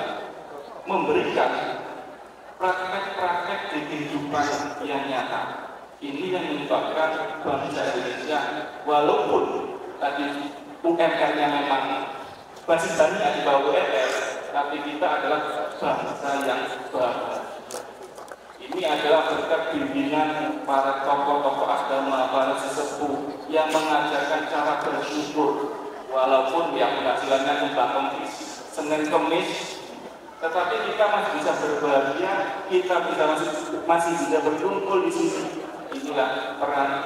[SPEAKER 8] memberikan praktek-praktek di kehidupan yang nyata. Ini yang menyebabkan bangsa Indonesia, walaupun tadi UMR-nya memang basisnya di bawah UMR, tapi kita adalah bangsa yang bahagia. Ini adalah berkat bimbingan para tokoh-tokoh agama, para sesepuh yang mengajarkan cara bersyukur, walaupun yang penghasilannya Mbak Kemis, Senin Kemis, tetapi kita masih bisa berbahagia, kita masih bisa berkumpul di sini. Inilah peran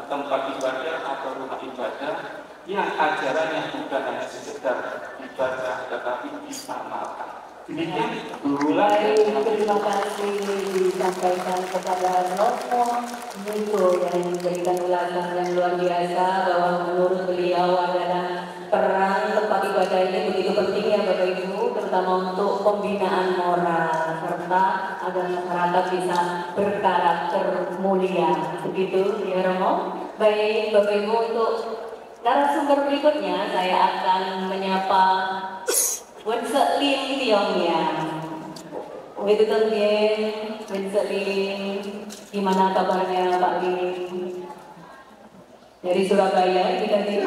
[SPEAKER 8] tempat ibadah atau rumah ibadah yang ajarannya bukan hanya sekedar ibadah, tetapi disamalkan. Demikian
[SPEAKER 5] Baik, terima kasih disampaikan kepada Romo Niko yang memberikan ulasan yang luar biasa bahwa menurut beliau adalah peran tempat ibadah ini begitu penting ya Bapak Ibu, terutama untuk pembinaan moral serta agar masyarakat bisa berkarakter mulia. Begitu ya Romo. Baik Bapak Ibu, untuk narasumber berikutnya saya akan menyapa Winsek Lim Tiongnya. Itu Tenggen, Winsek Lim, gimana kabarnya Pak Lim? Dari Surabaya kita nih.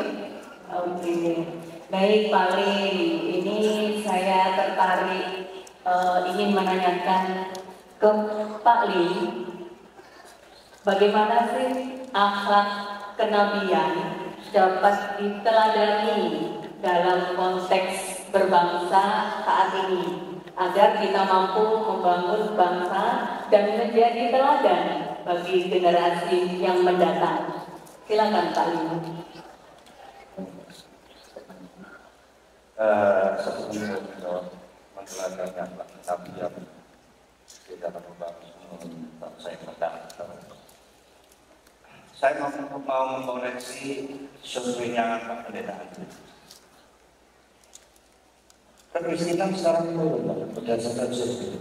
[SPEAKER 5] Oke. Baik Pak Lim, ini saya tertarik ingin menanyakan ke Pak Lim, bagaimana sih akhlak kenabian dapat diteladani dalam konteks berbangsa saat ini agar kita mampu membangun bangsa dan menjadi teladan bagi generasi yang mendatang. Silakan Pak Lim.
[SPEAKER 9] Sebelum menjelaskan kenabian di dalam membangun bangsa yang mendatang, saya mau mengoreksi surveinya Pak Pendeta Andri. Kemiskinan sekarang turun berdasarkan survei.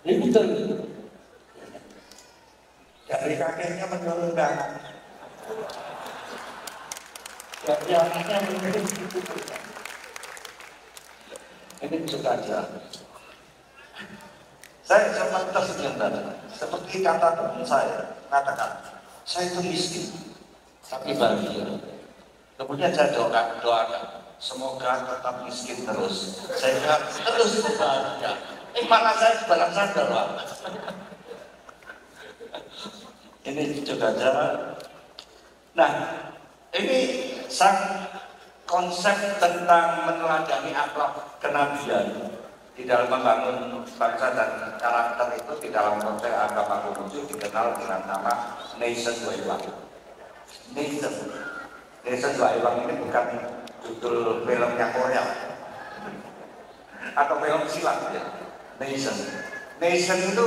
[SPEAKER 9] Ini betul. Dari kakeknya menurun ke anak. Dari anaknya menurun ke cucunya. Ini juga aja. Saya sempat tersenyum seperti kata teman saya, katakan, saya itu miskin, tapi bahagia. Kemudian saya doakan, semoga tetap miskin terus, sehingga terus bahagia. Mana saya sebarang sadar, Pak. Ini juga aja. Nah, ini sang konsep tentang meneladani akhlak kenabian di dalam membangun bangsa dan karakter itu di dalam konteks agama Konghucu dikenal dengan nama Nation Waiwang. Nation Waiwang ini bukan judul filmnya Korea atau film silat ya. Nation itu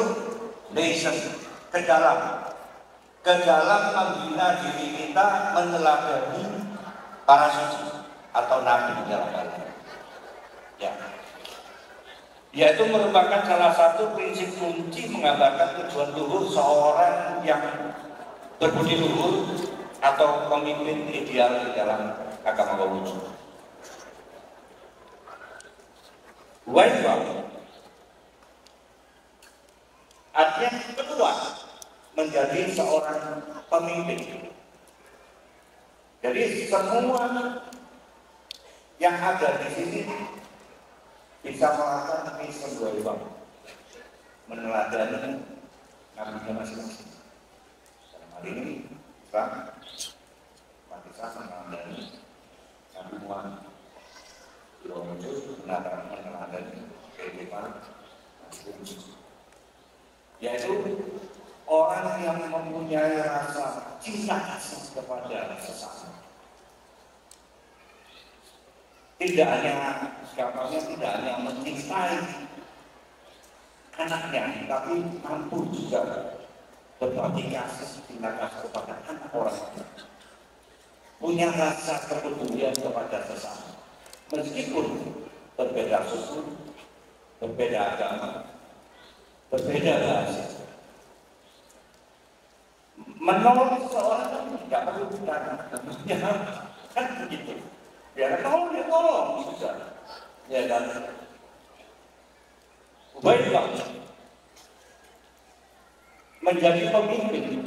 [SPEAKER 9] ke dalam membina diri kita meneladani para suci atau nabi dalam hal ini. Ya. Yaitu merupakan salah satu prinsip kunci menggambarkan tujuan luhur seorang yang berbudi luhur atau pemimpin ideal di dalam agama Konghucu. Waiwang artinya kedua, menjadi seorang pemimpin. Jadi semua yang ada di sini bisa melakukan misi Waiwang, meneladani nabinya masing-masing. Dalam hal ini Islam, umat Islam meneladani Nabi Muhammad, meneladani kehidupan yaitu orang yang mempunyai rasa cinta kasih kepada sesama. Tidak hanya mencintai anaknya, tapi mampu juga berbagi kasih cinta kasih kepada anak orang lain. Punya rasa kepedulian kepada sesama, meskipun berbeda suku, berbeda agama, berbeda bahasa. Menolong seseorang kan tidak perlu kita kan begitu. Ya tolong dia tolong bisa. Ya dan baiklah, menjadi pemimpin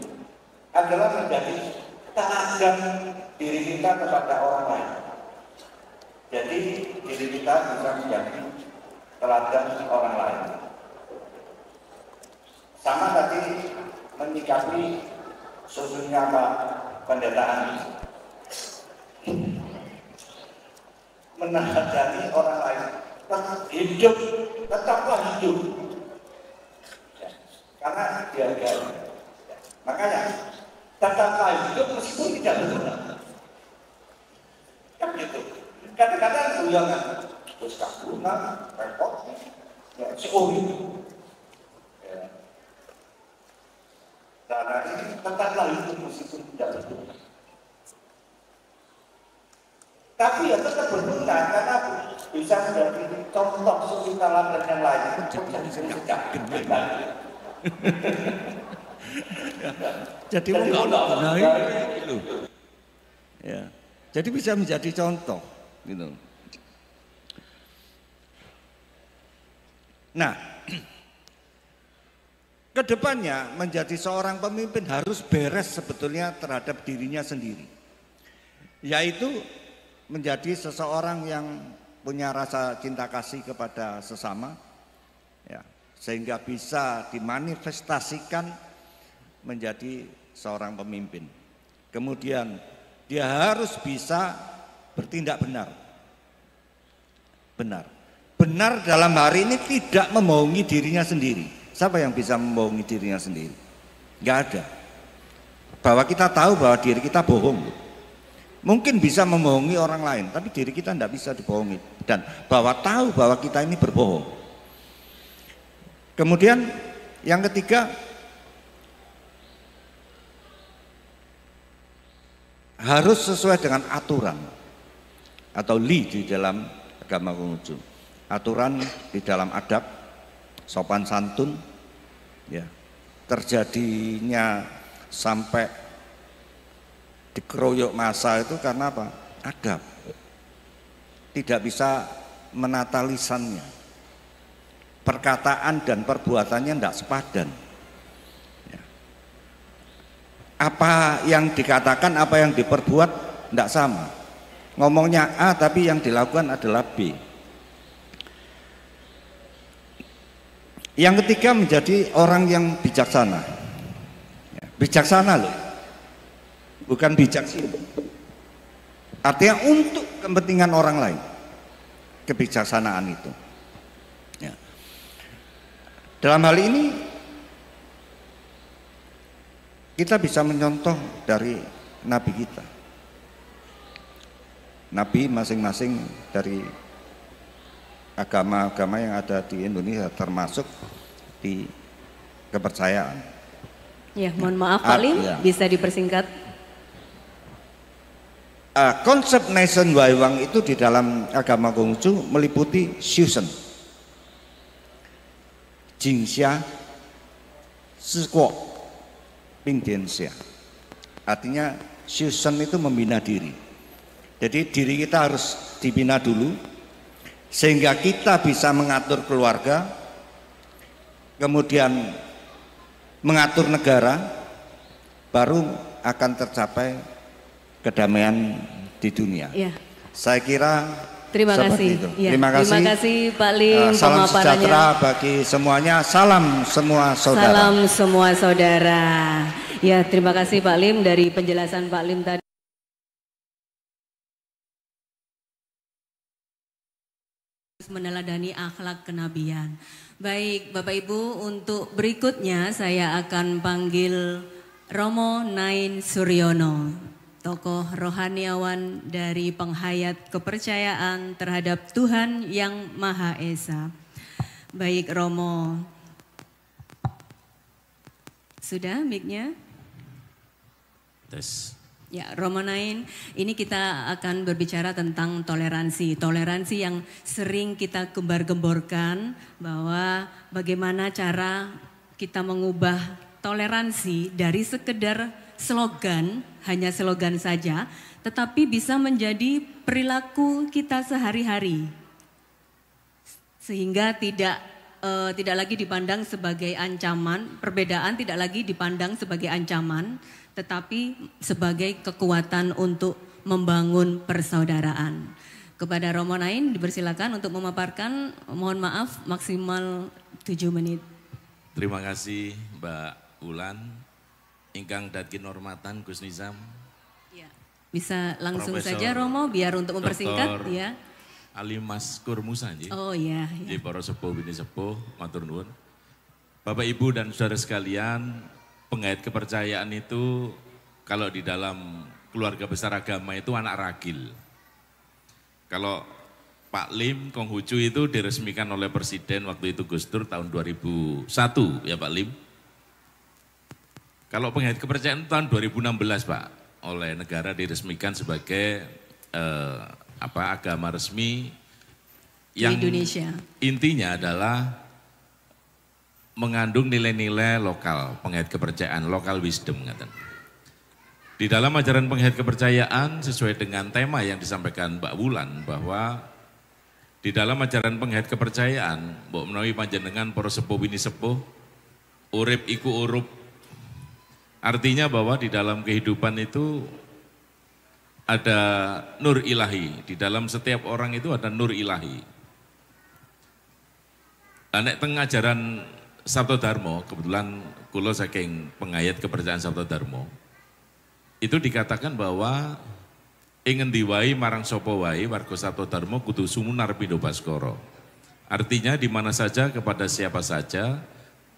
[SPEAKER 9] adalah menjadi teladan diri kita kepada orang lain. Jadi diri kita bisa menjadi teladan orang lain. Sama tadi menyikapi susunya Pak Pendataan, meneladani orang lain, tetaplah hidup, ya, karena dihargai. Makanya tetaplah hidup meskipun tidak benar. Kan gitu. Kadang-kadang guyangan, terus kabunan, repot, ya, itu. Karena ini tetaplah hidup meskipun tidak berguna. Tapi ya tetap berguna karena bisa menjadi contoh suri teladan yang lain.
[SPEAKER 10] Jadi ya. Jadi bisa menjadi contoh gitu. Nah, kedepannya menjadi seorang pemimpin harus beres sebetulnya terhadap dirinya sendiri, yaitu menjadi seseorang yang punya rasa cinta kasih kepada sesama, ya, sehingga bisa dimanifestasikan menjadi seorang pemimpin. Kemudian dia harus bisa bertindak benar dalam hari ini, tidak membohongi dirinya sendiri. Siapa yang bisa membohongi dirinya sendiri? Enggak ada. Bahwa kita tahu bahwa diri kita bohong. Mungkin bisa membohongi orang lain, tapi diri kita tidak bisa dibohongi. Dan bahwa tahu bahwa kita ini berbohong. Kemudian yang ketiga, harus sesuai dengan aturan atau li di dalam agama Konghucu. Aturan di dalam adab, sopan santun, ya, terjadinya sampai dikeroyok massa itu karena apa? Adab. Tidak bisa menata lisannya, perkataan dan perbuatannya tidak sepadan, ya. Apa yang dikatakan, apa yang diperbuat tidak sama. Ngomongnya A tapi yang dilakukan adalah B. Yang ketiga, menjadi orang yang bijaksana. Bijaksana loh, bukan bijaksana. Artinya untuk kepentingan orang lain, kebijaksanaan itu. Ya. Dalam hal ini kita bisa mencontoh dari Nabi kita. Nabi masing-masing dari agama-agama yang ada di Indonesia, termasuk di kepercayaan.
[SPEAKER 5] Ya, mohon maaf Pak Lim, ya, bisa dipersingkat.
[SPEAKER 10] Konsep Nation Waiwang itu di dalam agama Konghucu meliputi Shusen, Jingxia, Sikuo, Pingdianxia. Artinya Shusen itu membina diri. Jadi diri kita harus dibina dulu, sehingga kita bisa mengatur keluarga, kemudian mengatur negara, baru akan tercapai kedamaian di dunia.
[SPEAKER 5] Ya.
[SPEAKER 10] Saya kira
[SPEAKER 5] terima kasih. Ya.
[SPEAKER 10] Terima kasih
[SPEAKER 5] Pak Lim.
[SPEAKER 10] Salam sejahtera bagi semuanya. Salam semua saudara.
[SPEAKER 5] Salam semua saudara. Ya, terima kasih Pak Lim dari penjelasan Pak Lim tadi. Meneladani akhlak kenabian. Baik Bapak Ibu, untuk berikutnya saya akan panggil Romo Nain Suryono, tokoh rohaniawan dari penghayat kepercayaan terhadap Tuhan yang Maha Esa. Baik Romo, sudah mic-nya?
[SPEAKER 11] Tes.
[SPEAKER 5] Ya, Romo Nain, ini kita akan berbicara tentang toleransi. Toleransi yang sering kita gembar-gemborkan, bahwa bagaimana cara kita mengubah toleransi dari sekedar slogan, hanya slogan saja, tetapi bisa menjadi perilaku kita sehari-hari. Sehingga tidak lagi dipandang sebagai ancaman, perbedaan tidak lagi dipandang sebagai ancaman, tetapi sebagai kekuatan untuk membangun persaudaraan. Kepada Romo Nain dipersilakan untuk memaparkan, mohon maaf maksimal 7 menit.
[SPEAKER 11] Terima kasih Mbak Ulan, ingkang dadi hormatan Gus Nizam.
[SPEAKER 5] Ya, bisa langsung
[SPEAKER 11] Profesor
[SPEAKER 5] saja Romo biar untuk mempersingkat
[SPEAKER 11] Dr.
[SPEAKER 5] ya.
[SPEAKER 11] Ali Maskur Musa nggih.
[SPEAKER 5] Oh iya.
[SPEAKER 11] Nggih para sepuh bini sepuh, matur nuwun. Bapak Ibu dan saudara sekalian, penghayat kepercayaan itu kalau di dalam keluarga besar agama itu anak ragil. Kalau Pak Lim Konghucu itu diresmikan oleh Presiden waktu itu Gus Dur tahun 2001 ya Pak Lim. Kalau penghayat kepercayaan tahun 2016 Pak, oleh negara diresmikan sebagai agama resmi yang
[SPEAKER 5] di Indonesia.
[SPEAKER 11] Intinya adalah mengandung nilai-nilai lokal, penghayat kepercayaan, local wisdom. Di dalam ajaran penghayat kepercayaan sesuai dengan tema yang disampaikan Mbak Wulan, bahwa di dalam ajaran penghayat kepercayaan, mbok menawi panjenengan para sepuh bini sepuh, urip iku urup. Artinya bahwa di dalam kehidupan itu ada nur ilahi, di dalam setiap orang itu ada nur ilahi. Nek teng ajaran Sabto Dharma, kebetulan kula saking penghayat kepercayaan Sabto Dharma, itu dikatakan bahwa ing endi wae marang sapa wae warga Sabto Dharma kudu sumunar pindha baskara. Artinya di mana saja kepada siapa saja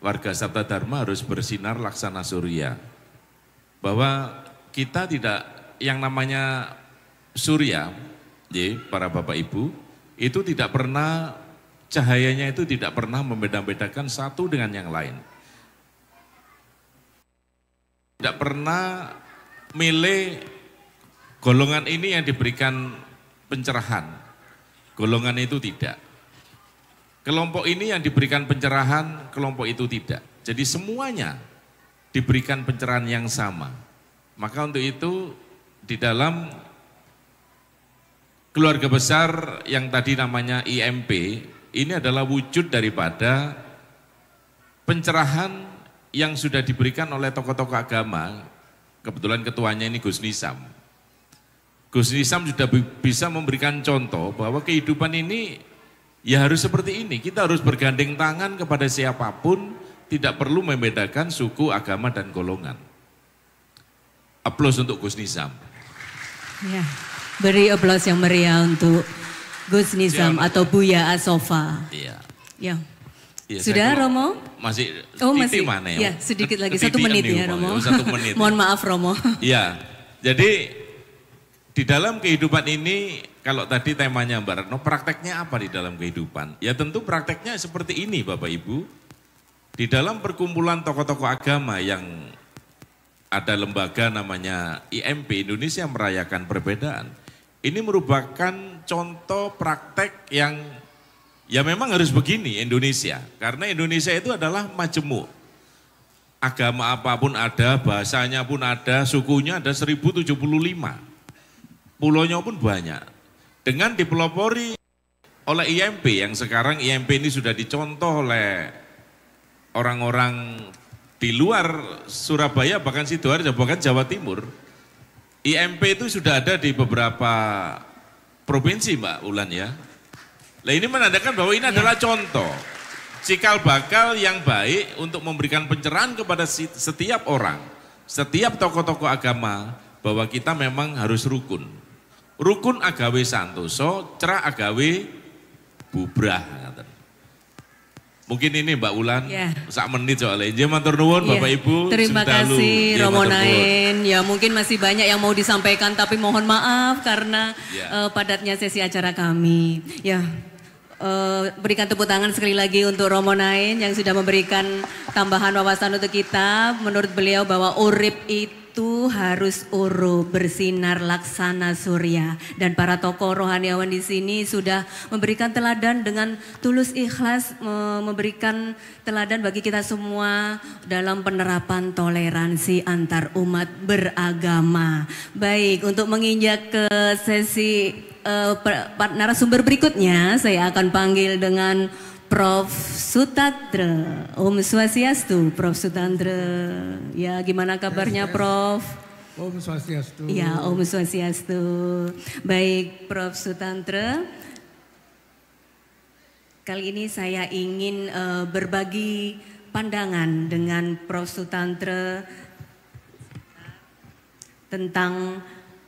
[SPEAKER 11] warga Sabto Dharma harus bersinar laksana surya. Bahwa kita tidak yang namanya surya, para Bapak Ibu, itu tidak pernah cahayanya itu tidak pernah membeda-bedakan satu dengan yang lain. Tidak pernah milih golongan ini yang diberikan pencerahan. Golongan itu tidak. Kelompok ini yang diberikan pencerahan, kelompok itu tidak. Jadi semuanya diberikan pencerahan yang sama. Maka untuk itu di dalam keluarga besar yang tadi namanya IMP, ini adalah wujud daripada pencerahan yang sudah diberikan oleh tokoh-tokoh agama. Kebetulan ketuanya ini Gus Nizam. Gus Nizam sudah bisa memberikan contoh bahwa kehidupan ini ya harus seperti ini. Kita harus bergandeng tangan kepada siapapun, tidak perlu membedakan suku, agama, dan golongan. Aplaus untuk Gus Nizam.
[SPEAKER 5] Ya, beri aplaus yang meriah untuk Gus Nizam atau Buya Asofa.
[SPEAKER 11] Iya.
[SPEAKER 5] Ya.
[SPEAKER 11] Ya,
[SPEAKER 5] sudah Romo?
[SPEAKER 11] Masih
[SPEAKER 5] masih
[SPEAKER 11] mana
[SPEAKER 5] ya? Sedikit lagi, 1 menit ya Romo.
[SPEAKER 11] 1 menit.
[SPEAKER 5] Mohon maaf Romo.
[SPEAKER 11] Iya, jadi di dalam kehidupan ini, kalau tadi temanya Mbak Retno, prakteknya apa di dalam kehidupan? Ya tentu prakteknya seperti ini Bapak Ibu. Di dalam perkumpulan tokoh-tokoh agama yang ada lembaga namanya IMP, Indonesia Merayakan Perbedaan. Ini merupakan contoh praktek yang ya memang harus begini Indonesia. Karena Indonesia itu adalah majemuk. Agama apapun ada, bahasanya pun ada, sukunya ada 1075. Pulaunya pun banyak. Dengan dipelopori oleh IMP yang sekarang IMP ini sudah dicontoh oleh orang-orang di luar Surabaya, bahkan Sidoarjo, bahkan Jawa Timur. IMP itu sudah ada di beberapa provinsi, Mbak Ulan ya. Nah ini menandakan bahwa ini adalah contoh cikal bakal yang baik untuk memberikan pencerahan kepada setiap orang, setiap tokoh-tokoh agama, bahwa kita memang harus rukun. Rukun agawe santoso, cerah agawe bubrah. Mungkin ini Mbak Ulan, sak menit soalnya. Jadi matur nuwun Bapak Ibu.
[SPEAKER 5] Terima kasih Romo Nain. Ya mungkin masih banyak yang mau disampaikan, tapi mohon maaf karena padatnya sesi acara kami. Ya, berikan tepuk tangan sekali lagi untuk Romo Nain yang sudah memberikan tambahan wawasan untuk kita. Menurut beliau bahwa urip itu harus uru, bersinar laksana surya, dan para tokoh rohaniawan di sini sudah memberikan teladan dengan tulus ikhlas, memberikan teladan bagi kita semua dalam penerapan toleransi antar umat beragama. Baik, untuk menginjak ke sesi narasumber berikutnya, saya akan panggil dengan Prof. Sutandra. Om Swastiastu, Prof. Sutandra. Ya, gimana kabarnya Prof?
[SPEAKER 12] Om Swastiastu.
[SPEAKER 5] Ya, Om Swastiastu. Baik, Prof. Sutandra. Kali ini saya ingin berbagi pandangan dengan Prof. Sutandra tentang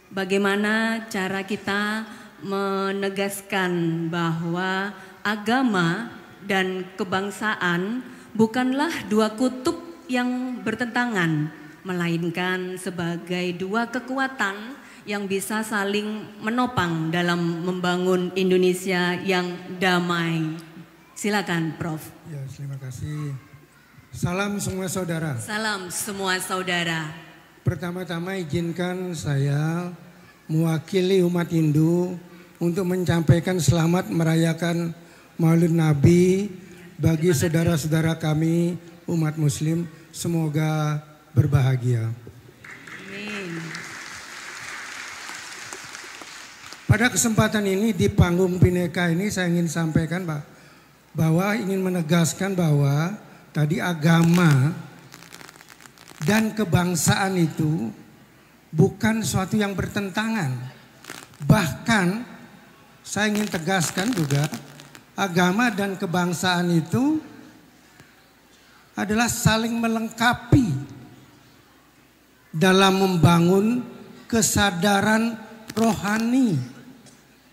[SPEAKER 5] bagaimana cara kita menegaskan bahwa agama dan kebangsaan bukanlah dua kutub yang bertentangan, melainkan sebagai dua kekuatan yang bisa saling menopang dalam membangun Indonesia yang damai. Silakan Prof.
[SPEAKER 12] Ya, terima kasih. Salam semua saudara.
[SPEAKER 5] Salam semua saudara.
[SPEAKER 12] Pertama-tama izinkan saya mewakili umat Hindu untuk menyampaikan selamat merayakan Maulid Nabi bagi saudara-saudara kami umat Muslim, semoga berbahagia.
[SPEAKER 5] Amin.
[SPEAKER 12] Pada kesempatan ini di panggung Bhinneka ini saya ingin sampaikan bahwa ingin menegaskan bahwa tadi agama dan kebangsaan itu bukan suatu yang bertentangan. Bahkan saya ingin tegaskan juga agama dan kebangsaan itu adalah saling melengkapi dalam membangun kesadaran rohani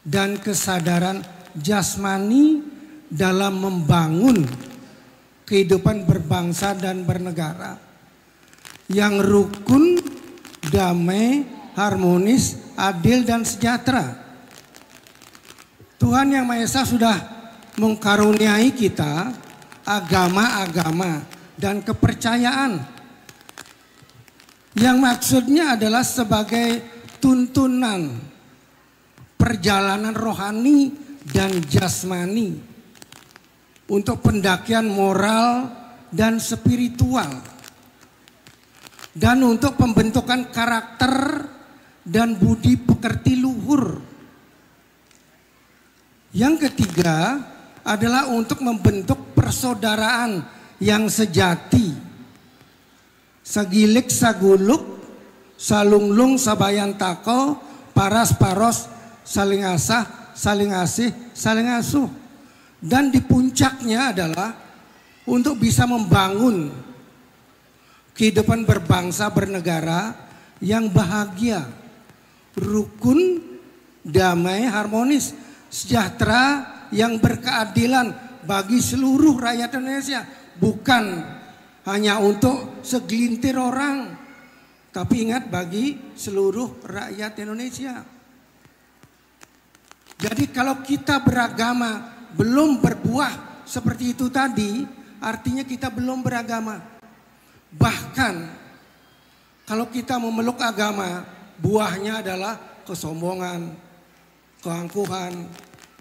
[SPEAKER 12] dan kesadaran jasmani dalam membangun kehidupan berbangsa dan bernegara yang rukun, damai, harmonis, adil dan sejahtera. Tuhan Yang Maha Esa sudah mengkaruniai kita agama-agama dan kepercayaan yang maksudnya adalah sebagai tuntunan perjalanan rohani dan jasmani untuk pendakian moral dan spiritual dan untuk pembentukan karakter dan budi pekerti luhur. Yang ketiga adalah untuk membentuk persaudaraan yang sejati. Sagilik saguluk, salunglung sabayan tako, paras paros, saling asah, saling asih, saling asuh. Dan di puncaknya adalah untuk bisa membangun kehidupan berbangsa bernegara yang bahagia, rukun, damai, harmonis, sejahtera, yang berkeadilan bagi seluruh rakyat Indonesia, bukan hanya untuk segelintir orang, tapi ingat bagi seluruh rakyat Indonesia. Jadi kalau kita beragama belum berbuah seperti itu tadi, artinya kita belum beragama. Bahkan kalau kita memeluk agama, buahnya adalah kesombongan, keangkuhan,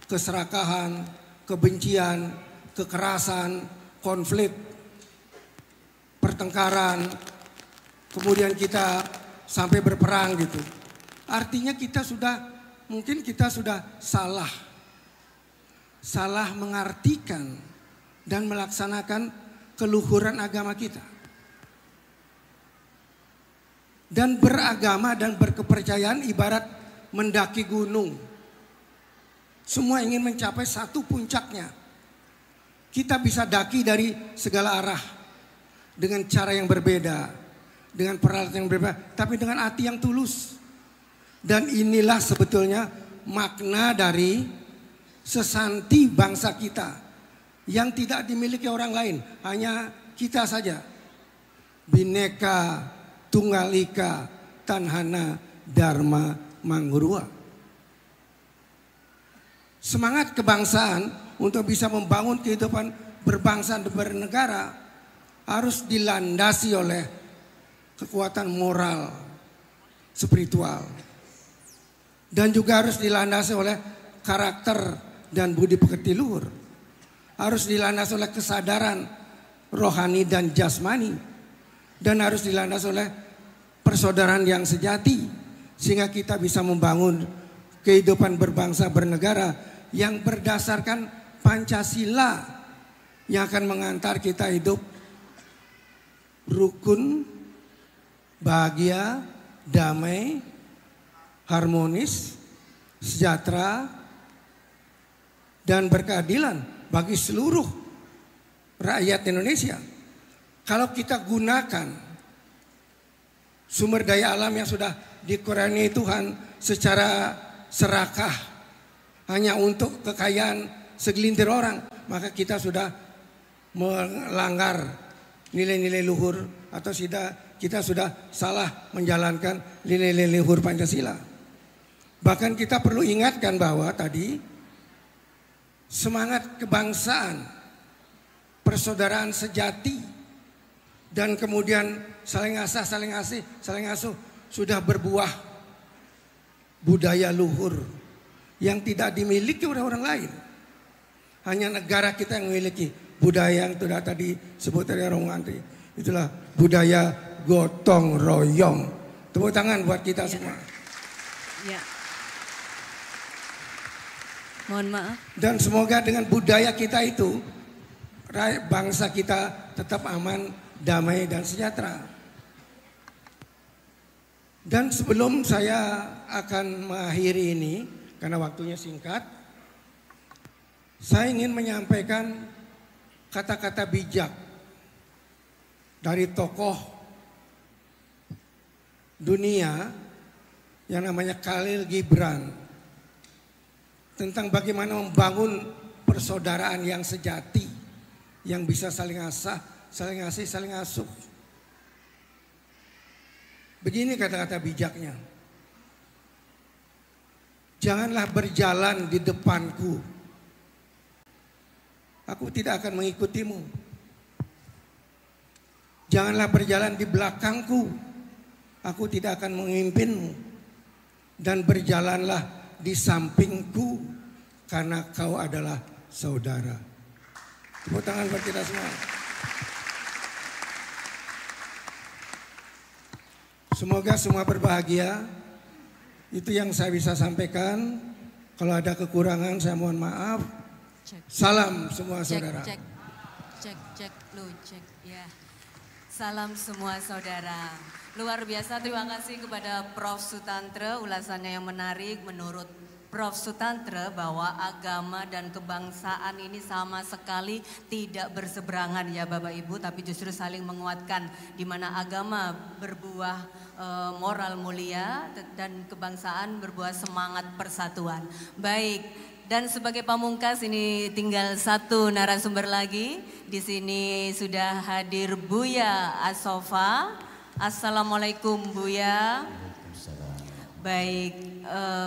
[SPEAKER 12] keserakahan, kebencian, kekerasan, konflik, pertengkaran, kemudian kita sampai berperang gitu. Artinya mungkin kita sudah salah mengartikan dan melaksanakan keluhuran agama kita. Dan beragama dan berkepercayaan ibarat mendaki gunung. Semua ingin mencapai satu puncaknya. Kita bisa daki dari segala arah dengan cara yang berbeda, dengan peralatan yang berbeda, tapi dengan hati yang tulus. Dan inilah sebetulnya makna dari sesanti bangsa kita yang tidak dimiliki orang lain, hanya kita saja. Bhinneka Tunggal Ika Tanhana Dharma Manggurua. Semangat kebangsaan untuk bisa membangun kehidupan berbangsa dan bernegara harus dilandasi oleh kekuatan moral, spiritual. Dan juga harus dilandasi oleh karakter dan budi pekerti luhur. Harus dilandasi oleh kesadaran rohani dan jasmani. Dan harus dilandasi oleh persaudaraan yang sejati. Sehingga kita bisa membangun kehidupan berbangsa bernegara yang berdasarkan Pancasila yang akan mengantar kita hidup rukun, bahagia, damai, harmonis, sejahtera, dan berkeadilan bagi seluruh rakyat Indonesia. Kalau kita gunakan sumber daya alam yang sudah dikurniai Tuhan secara serakah hanya untuk kekayaan segelintir orang, maka kita sudah melanggar nilai-nilai luhur atau kita sudah salah menjalankan nilai-nilai luhur Pancasila. Bahkan kita perlu ingatkan bahwa tadi semangat kebangsaan, persaudaraan sejati, dan kemudian saling asah, saling asih, saling asuh sudah berbuah budaya luhur yang tidak dimiliki oleh orang lain. Hanya negara kita yang memiliki budaya yang sudah tadi sebut oleh Romo Andri. Itulah budaya gotong royong. Tepuk tangan buat kita semua.
[SPEAKER 5] Ya. Mohon maaf.
[SPEAKER 12] Dan semoga dengan budaya kita itu bangsa kita tetap aman, damai dan sejahtera. Dan sebelum saya akan mengakhiri ini, karena waktunya singkat, saya ingin menyampaikan kata-kata bijak dari tokoh dunia yang namanya Khalil Gibran tentang bagaimana membangun persaudaraan yang sejati, yang bisa saling asah, saling asih, saling asuh. Begini kata-kata bijaknya. Janganlah berjalan di depanku. Aku tidak akan mengikutimu. Janganlah berjalan di belakangku. Aku tidak akan memimpinmu. Dan berjalanlah di sampingku karena kau adalah saudara. Tepuk tangan buat kita semua. Semoga semua berbahagia. Itu yang saya bisa sampaikan. Kalau ada kekurangan saya mohon maaf. Salam semua saudara.
[SPEAKER 5] Cek, ya. Salam semua saudara. Luar biasa, terima kasih kepada Prof. Sutantra, ulasannya yang menarik. Menurut Prof. Sutantra bahwa agama dan kebangsaan ini sama sekali tidak berseberangan ya Bapak Ibu, tapi justru saling menguatkan, di mana agama berbuah moral mulia dan kebangsaan berbuah semangat persatuan. Baik, dan sebagai pamungkas ini tinggal satu narasumber lagi. Di sini sudah hadir Buya Asofa. Assalamualaikum Buya. Baik,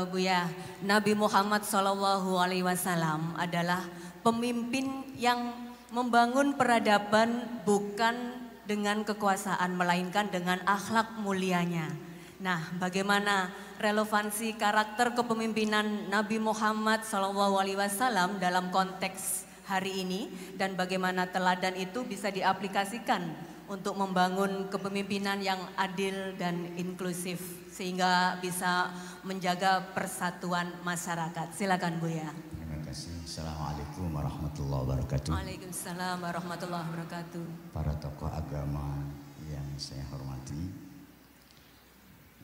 [SPEAKER 5] Buya, Nabi Muhammad SAW adalah pemimpin yang membangun peradaban bukan dengan kekuasaan, melainkan dengan akhlak mulianya. Nah, bagaimana relevansi karakter kepemimpinan Nabi Muhammad SAW dalam konteks hari ini, dan bagaimana teladan itu bisa diaplikasikan untuk membangun kepemimpinan yang adil dan inklusif sehingga bisa menjaga persatuan masyarakat. Silakan Buya.
[SPEAKER 13] Terima kasih. Assalamualaikum warahmatullahi wabarakatuh.
[SPEAKER 5] Waalaikumsalam warahmatullahi wabarakatuh.
[SPEAKER 13] Para tokoh agama yang saya hormati,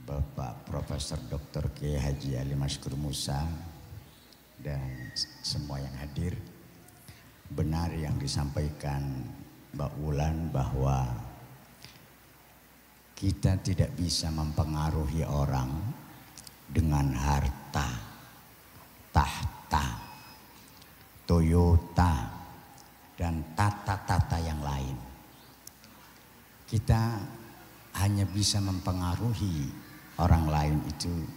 [SPEAKER 13] Bapak Profesor Dr. Kiai Haji Ali Maskur Musa dan semua yang hadir. Benar yang disampaikan Mbak Wulan bahwa kita tidak bisa mempengaruhi orang dengan harta, tahta, Toyota, dan tata-tata yang lain. Kita hanya bisa mempengaruhi orang lain itu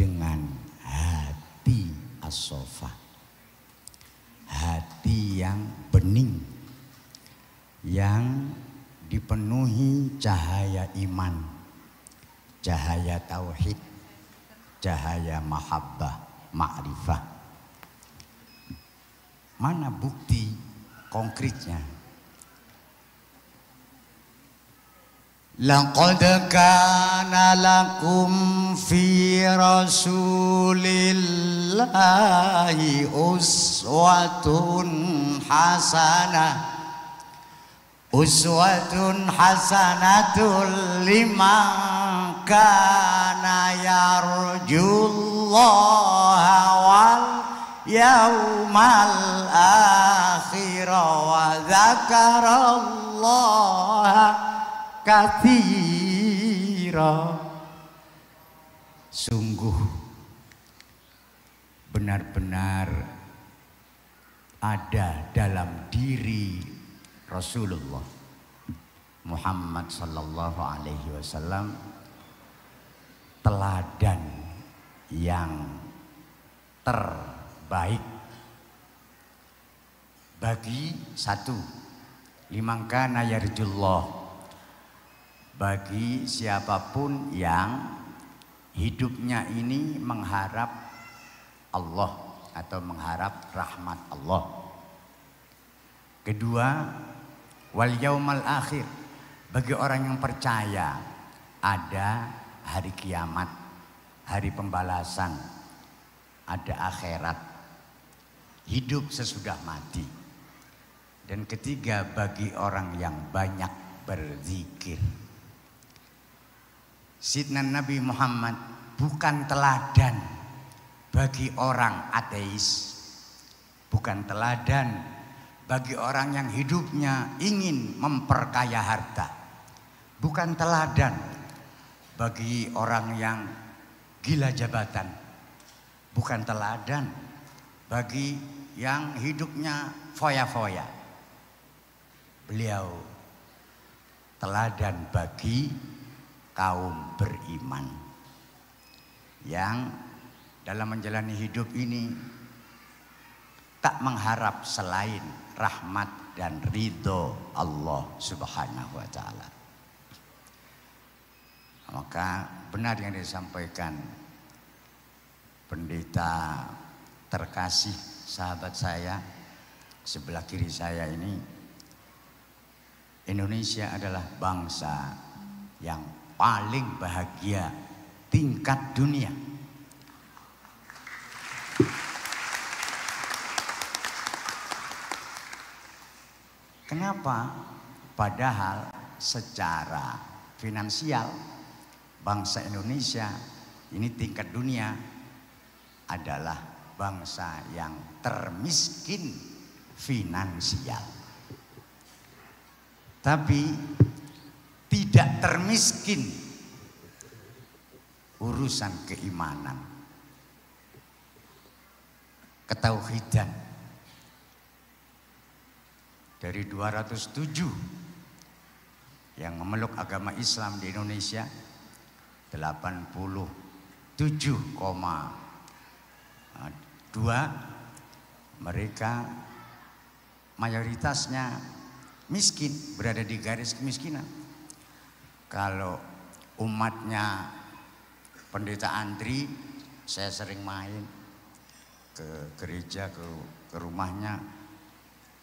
[SPEAKER 13] dengan hati as-sofa, hati yang bening, yang dipenuhi cahaya iman, cahaya tauhid, cahaya mahabbah, ma'rifah. Mana bukti konkretnya? Laqad kana lakum fi rasulillahi uswatun hasanah. Uswatun hasanatul liman kana yarjullaha wal yaumal akhir wa dzakarallaha katsira. Sungguh benar-benar ada dalam diri Rasulullah Muhammad sallallahu alaihi wasallam teladan yang terbaik bagi satu, liman kana yarjullah, bagi siapapun yang hidupnya ini mengharap Allah atau mengharap rahmat Allah. Kedua, wal yaumal akhir, bagi orang yang percaya ada hari kiamat, hari pembalasan, ada akhirat, hidup sesudah mati. Dan ketiga, bagi orang yang banyak berzikir. Sidna Nabi Muhammad bukan teladan bagi orang ateis, bukan teladan bagi orang yang hidupnya ingin memperkaya harta, bukan teladan bagi orang yang gila jabatan, bukan teladan bagi yang hidupnya foya-foya. Beliau teladan bagi kaum beriman yang dalam menjalani hidup ini tak mengharap selain rahmat dan ridho Allah Subhanahu wa ta'ala. Maka benar yang disampaikan pendeta terkasih sahabat saya sebelah kiri saya ini, Indonesia adalah bangsa yang paling bahagia tingkat dunia. Kenapa? Padahal secara finansial bangsa Indonesia ini tingkat dunia adalah bangsa yang termiskin finansial. Tapi tidak termiskin urusan keimanan, ketauhidan. Dari 207 yang memeluk agama Islam di Indonesia, 87,2 mereka mayoritasnya miskin, berada di garis kemiskinan. Kalau umatnya Pendeta Andri, saya sering main ke gereja, ke rumahnya,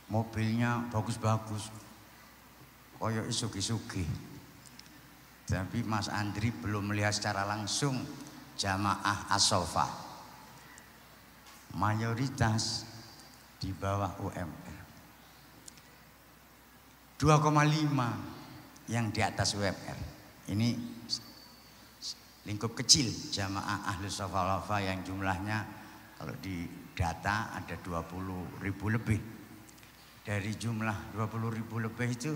[SPEAKER 13] mobilnya bagus-bagus, koyo isugi-sugi. Tapi Mas Andri belum melihat secara langsung jamaah as-sofa. Mayoritas di bawah UMR. 2,5 yang di atas UMR. Ini lingkup kecil jamaah Ahlus Sofa wal Wafa yang jumlahnya kalau di data ada 20.000 lebih. Dari jumlah 20.000 lebih itu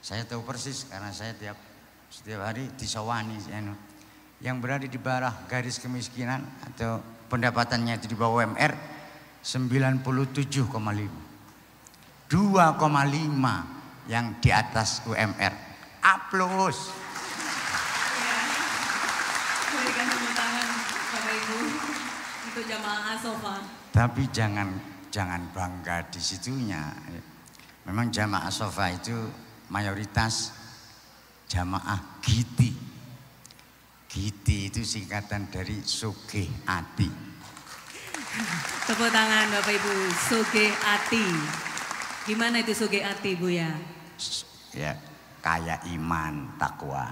[SPEAKER 13] saya tahu persis karena saya setiap hari disawani yang berada di bawah garis kemiskinan atau pendapatannya itu di bawah UMR 97,5. 2,5 yang di atas UMR. Aplaus.
[SPEAKER 5] Berikan tepuk tangan Bapak Ibu untuk jamaah as-sofa.
[SPEAKER 13] Tapi jangan bangga di situnya. Memang jamaah as-sofa itu mayoritas jamaah Giti. Giti itu singkatan dari Sugih Ati.
[SPEAKER 5] Tepuk tangan Bapak Ibu, Sugih Ati. Gimana itu Sugih Ati, Bu ya?
[SPEAKER 13] Ya, kaya iman, takwa.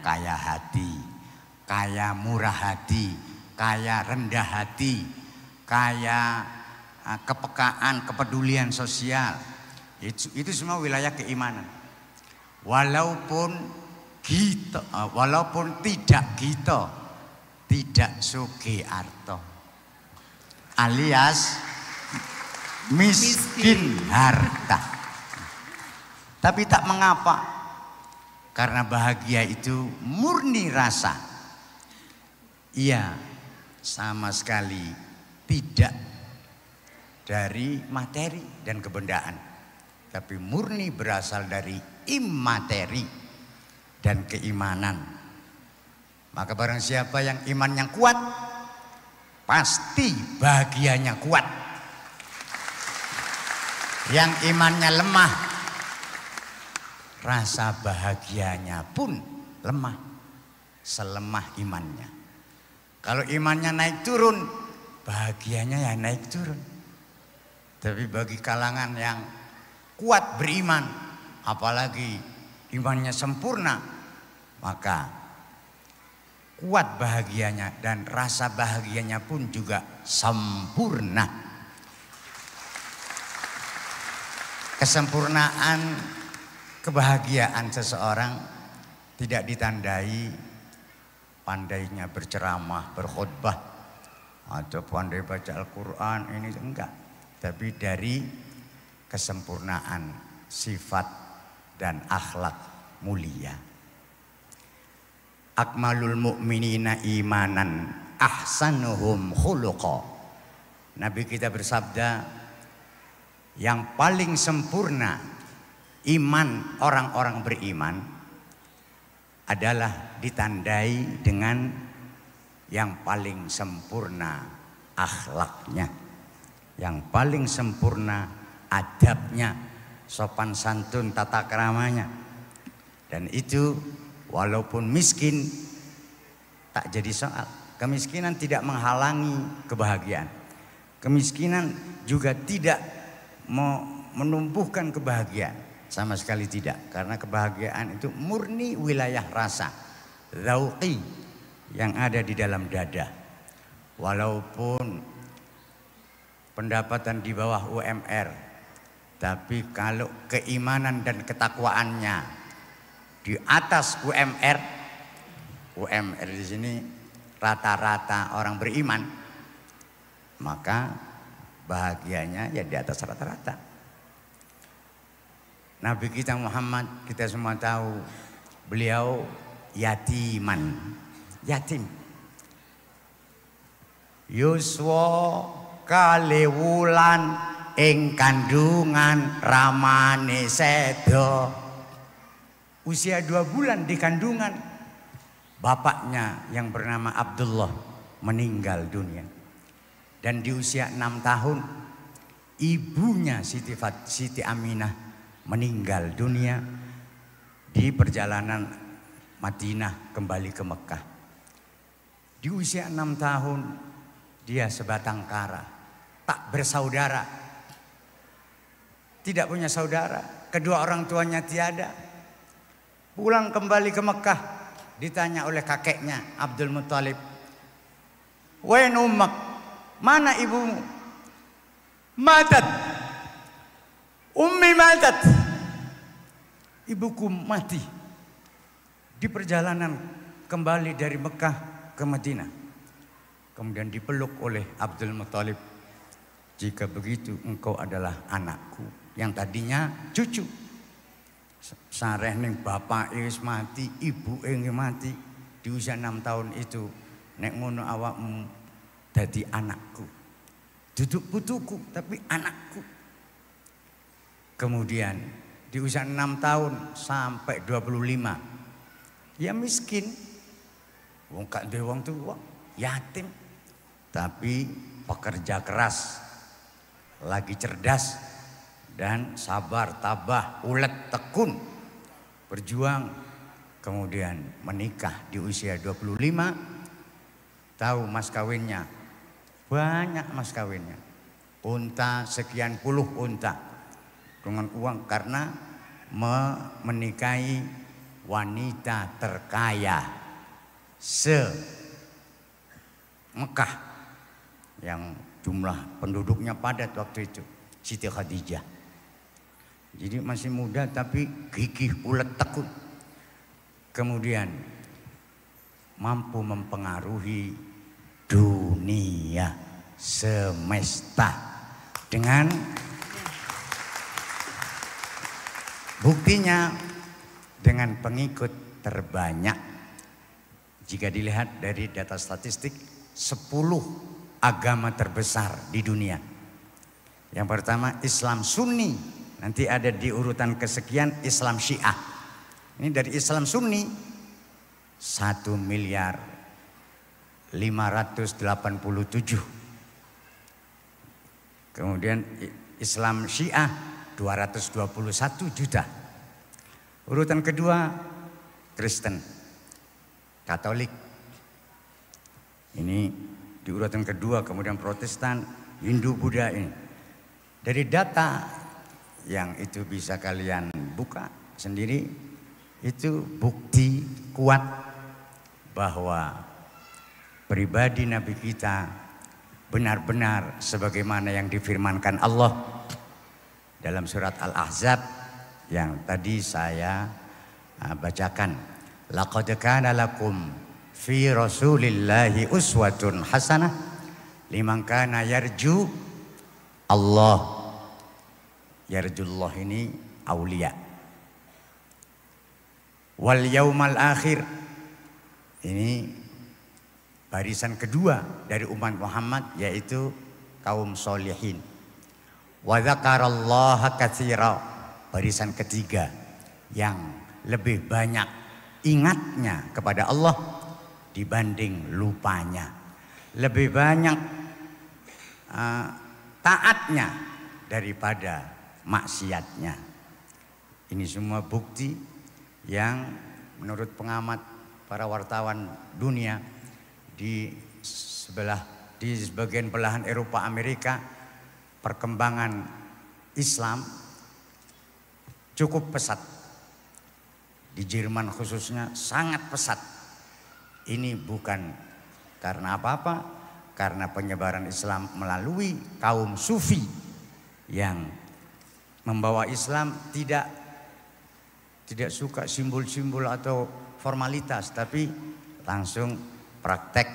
[SPEAKER 13] Kaya hati, kaya murah hati, kaya rendah hati, kaya kepekaan, kepedulian sosial. Itu semua wilayah keimanan. Walaupun tidak kita, tidak sugih arto, alias miskin harta. Tapi tak mengapa, karena bahagia itu murni rasa. Ia sama sekali tidak dari materi dan kebendaan, tapi murni berasal dari imateri dan keimanan. Maka barang siapa yang imannya kuat, pasti bahagianya kuat. Yang imannya lemah, rasa bahagianya pun lemah, selemah imannya. Kalau imannya naik turun, bahagianya ya naik turun. Tapi bagi kalangan yang kuat beriman, apalagi imannya sempurna, maka kuat bahagianya dan rasa bahagianya pun juga sempurna. Kesempurnaan kebahagiaan seseorang tidak ditandai pandainya berceramah, berkhutbah, atau pandai baca Al-Quran, ini enggak. Tapi dari kesempurnaan sifat dan akhlak mulia. Akmalul mu'minina imanan ahsanuhum khuluqa. Nabi kita bersabda, yang paling sempurna iman orang-orang beriman adalah ditandai dengan yang paling sempurna akhlaknya, yang paling sempurna adabnya, sopan santun tata keramanya. Dan itu walaupun miskin tak jadi soal. Kemiskinan tidak menghalangi kebahagiaan. Kemiskinan juga tidak mau menumbuhkan kebahagiaan, sama sekali tidak. Karena kebahagiaan itu murni wilayah rasa, dzauqi yang ada di dalam dada. Walaupun pendapatan di bawah UMR, tapi kalau keimanan dan ketakwaannya di atas UMR, UMR di sini rata-rata orang beriman, maka bahagianya ya di atas rata-rata. Nabi kita Muhammad, kita semua tahu, beliau yatiman, yatim. Yuswa kalewulan ing kandungan ramane sedo. Usia 2 bulan di kandungan, bapaknya yang bernama Abdullah meninggal dunia. Dan di usia 6 tahun, ibunya Siti Aminah meninggal dunia di perjalanan Madinah kembali ke Mekah. Di usia 6 tahun, dia sebatang kara, tak bersaudara, tidak punya saudara. kedua orang tuanya tiada. Pulang kembali ke Mekah, ditanya oleh kakeknya Abdul Muthalib, "Wain ummak, mana ibumu?" "Matat, ummi matat." Ibuku mati di perjalanan kembali dari Mekah ke Madinah. Kemudian dipeluk oleh Abdul Muthalib. "Jika begitu engkau adalah anakku yang tadinya cucu. Sareh ning bapak wis mati, ibu nggih mati di usia 6 tahun itu. Nek ngono awakmu dadi anakku. Duduk putuku tapi anakku." Kemudian di usia 6 tahun sampai 25 ya miskin. Wong gak duwe wong tua, yatim. Tapi pekerja keras, lagi cerdas dan sabar, tabah, ulet, tekun, berjuang. Kemudian menikah di usia 25, tahu mas kawinnya, banyak mas kawinnya, unta sekian puluh unta dengan uang karena menikahi wanita terkaya se-Mekah yang jumlah penduduknya padat waktu itu, Siti Khadijah. Jadi masih muda tapi gigih, ulet, tekun. Kemudian mampu mempengaruhi dunia semesta dengan buktinya dengan pengikut terbanyak. Jika dilihat dari data statistik, 10 agama terbesar di dunia. Yang pertama Islam Sunni, nanti ada di urutan kesekian Islam Syiah. Ini dari Islam Sunni 1.587.000. Kemudian Islam Syiah 221 juta. Urutan kedua Kristen, Katolik. Ini di urutan kedua, kemudian Protestan, Hindu, Buddha ini. Dari data yang itu bisa kalian buka sendiri, itu bukti kuat bahwa pribadi Nabi kita benar-benar sebagaimana yang difirmankan Allah dalam surat Al-Ahzab yang tadi saya bacakan. Laqad kana lakum fi rasulillahi uswatun hasanah liman kana yarju Allah. Yarjullah ini aulia. Wal yaumal akhir, ini barisan kedua dari umat Muhammad, yaitu kaum solihin. Wa dzakarallaha katsira, barisan ketiga yang lebih banyak ingatnya kepada Allah dibanding lupanya, lebih banyak taatnya daripada maksiatnya. Ini semua bukti yang menurut pengamat para wartawan dunia di sebagian belahan Eropa, Amerika, perkembangan Islam cukup pesat. Di Jerman khususnya sangat pesat. Ini bukan karena apa-apa, karena penyebaran Islam melalui kaum sufi yang membawa Islam tidak suka simbol-simbol atau formalitas, tapi langsung praktek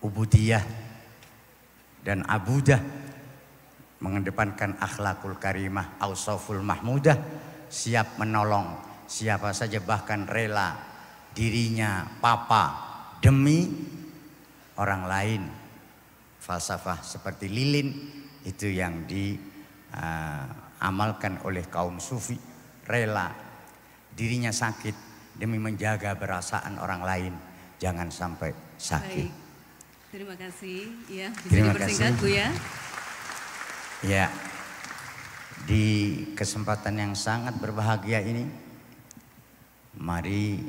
[SPEAKER 13] ubudiyah dan abudah, mengedepankan akhlakul karimah, ausaful mahmudah, siap menolong siapa saja, bahkan rela dirinya papa demi orang lain. Falsafah seperti lilin itu yang diamalkan oleh kaum sufi, rela dirinya sakit demi menjaga perasaan orang lain jangan sampai sakit.
[SPEAKER 5] Baik. Terima kasih ya, bisa
[SPEAKER 13] Terima
[SPEAKER 5] dipersingkat
[SPEAKER 13] kasih.
[SPEAKER 5] Bu ya.
[SPEAKER 13] Ya, di kesempatan yang sangat berbahagia ini, mari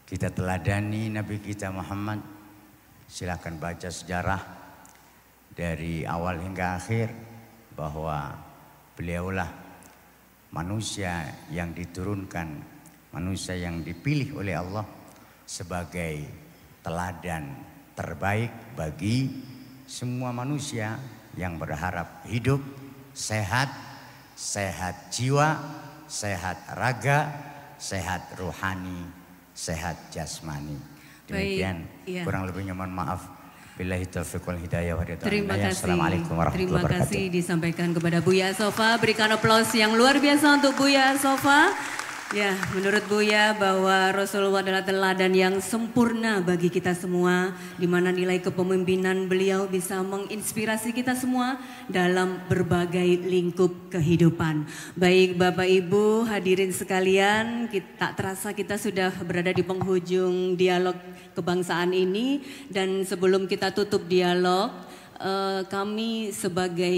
[SPEAKER 13] kita teladani Nabi kita Muhammad. Silakan baca sejarah dari awal hingga akhir bahwa beliaulah manusia yang diturunkan, manusia yang dipilih oleh Allah sebagai teladan terbaik bagi semua manusia yang berharap hidup sehat, sehat jiwa, sehat raga, sehat rohani, sehat jasmani. Demikian kurang lebihnya mohon maaf. Billahi taufiq wal hidayah wa
[SPEAKER 5] Terima kasih.
[SPEAKER 13] Assalamualaikum warahmatullahi wabarakatuh.
[SPEAKER 5] Terima kasih disampaikan kepada Buya Sofa. Berikan aplaus yang luar biasa untuk Buya Sofa. Ya, menurut Buya bahwa Rasulullah adalah teladan yang sempurna bagi kita semua, di mana nilai kepemimpinan beliau bisa menginspirasi kita semua dalam berbagai lingkup kehidupan. Baik Bapak Ibu hadirin sekalian, tak terasa kita sudah berada di penghujung dialog kebangsaan ini, dan sebelum kita tutup dialog, kami sebagai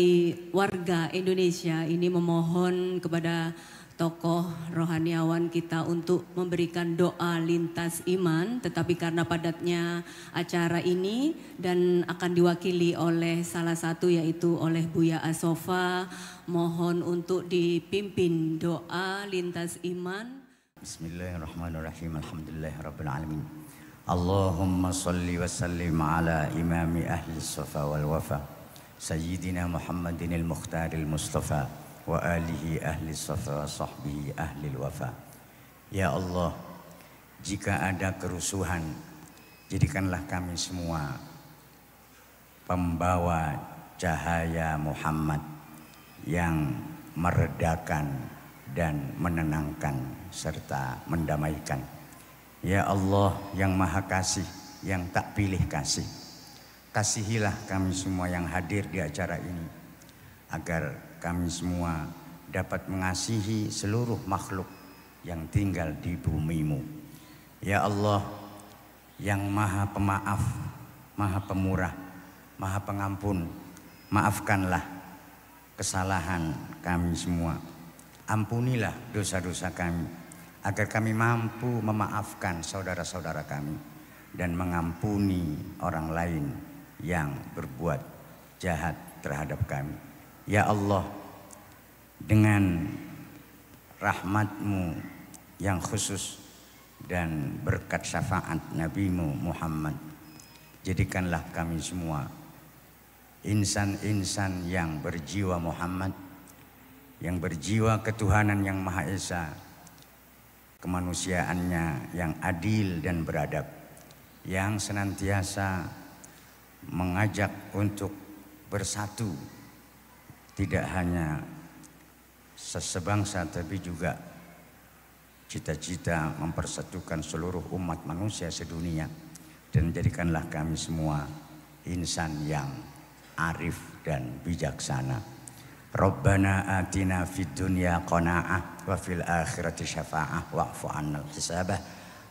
[SPEAKER 5] warga Indonesia ini memohon kepada tokoh rohaniawan kita untuk memberikan doa lintas iman, tetapi karena padatnya acara ini dan akan diwakili oleh salah satu yaitu oleh Buya Asofa, mohon untuk dipimpin doa lintas iman.
[SPEAKER 13] Bismillahirrahmanirrahim. Alhamdulillahirabbil alamin. Allahumma salli wa sallim ala imami ahli safa wal wafa Sayyidina Muhammadin al-Mukhtaril Mustafa wa alihi ahli safa wa sahbihi ahli wafa. Ya Allah, jika ada kerusuhan, jadikanlah kami semua pembawa cahaya Muhammad yang meredakan dan menenangkan serta mendamaikan. Ya Allah yang maha kasih, yang tak pilih kasih, kasihilah kami semua yang hadir di acara ini, agar kami semua dapat mengasihi seluruh makhluk yang tinggal di bumi-Mu. Ya Allah yang maha pemaaf, maha pemurah, maha pengampun, maafkanlah kesalahan kami semua. Ampunilah dosa-dosa kami, agar kami mampu memaafkan saudara-saudara kami dan mengampuni orang lain yang berbuat jahat terhadap kami. Ya Allah, dengan rahmat-Mu yang khusus dan berkat syafaat Nabi-Mu Muhammad, jadikanlah kami semua insan-insan yang berjiwa Muhammad, yang berjiwa ketuhanan yang Maha Esa, kemanusiaannya yang adil dan beradab, yang senantiasa mengajak untuk bersatu, tidak hanya sesebangsa tapi juga cita-cita mempersatukan seluruh umat manusia sedunia. Dan jadikanlah kami semua insan yang arif dan bijaksana. Rabbana atina fid dunya qanaa'ah wa fil akhirati syafa'ah wa'fu 'annal hisabah.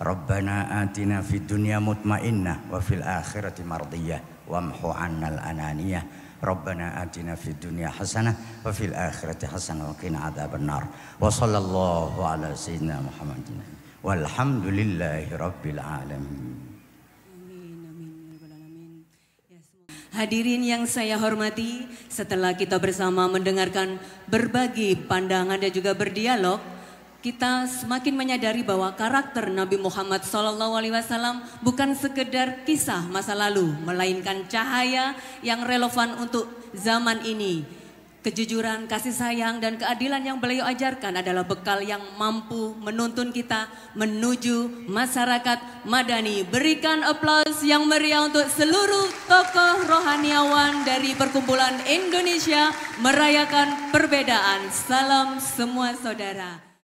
[SPEAKER 13] Rabbana atina fid dunya mutmainnah wa fil akhirati mardiyah wamhu 'annal ananiyah. Rabbana atina fid dunya hasanah wa fil akhirati hasanah wa qina adzabannar. Wa sallallahu ala sayyidina Muhammadin walhamdulillahi rabbil alamin.
[SPEAKER 5] Hadirin yang saya hormati, setelah kita bersama mendengarkan berbagi pandangan dan juga berdialog, kita semakin menyadari bahwa karakter Nabi Muhammad SAW bukan sekedar kisah masa lalu, melainkan cahaya yang relevan untuk zaman ini. Kejujuran, kasih sayang, dan keadilan yang beliau ajarkan adalah bekal yang mampu menuntun kita menuju masyarakat madani. Berikan aplaus yang meriah untuk seluruh tokoh rohaniawan dari Perkumpulan Indonesia Merayakan Perbedaan. Salam semua saudara.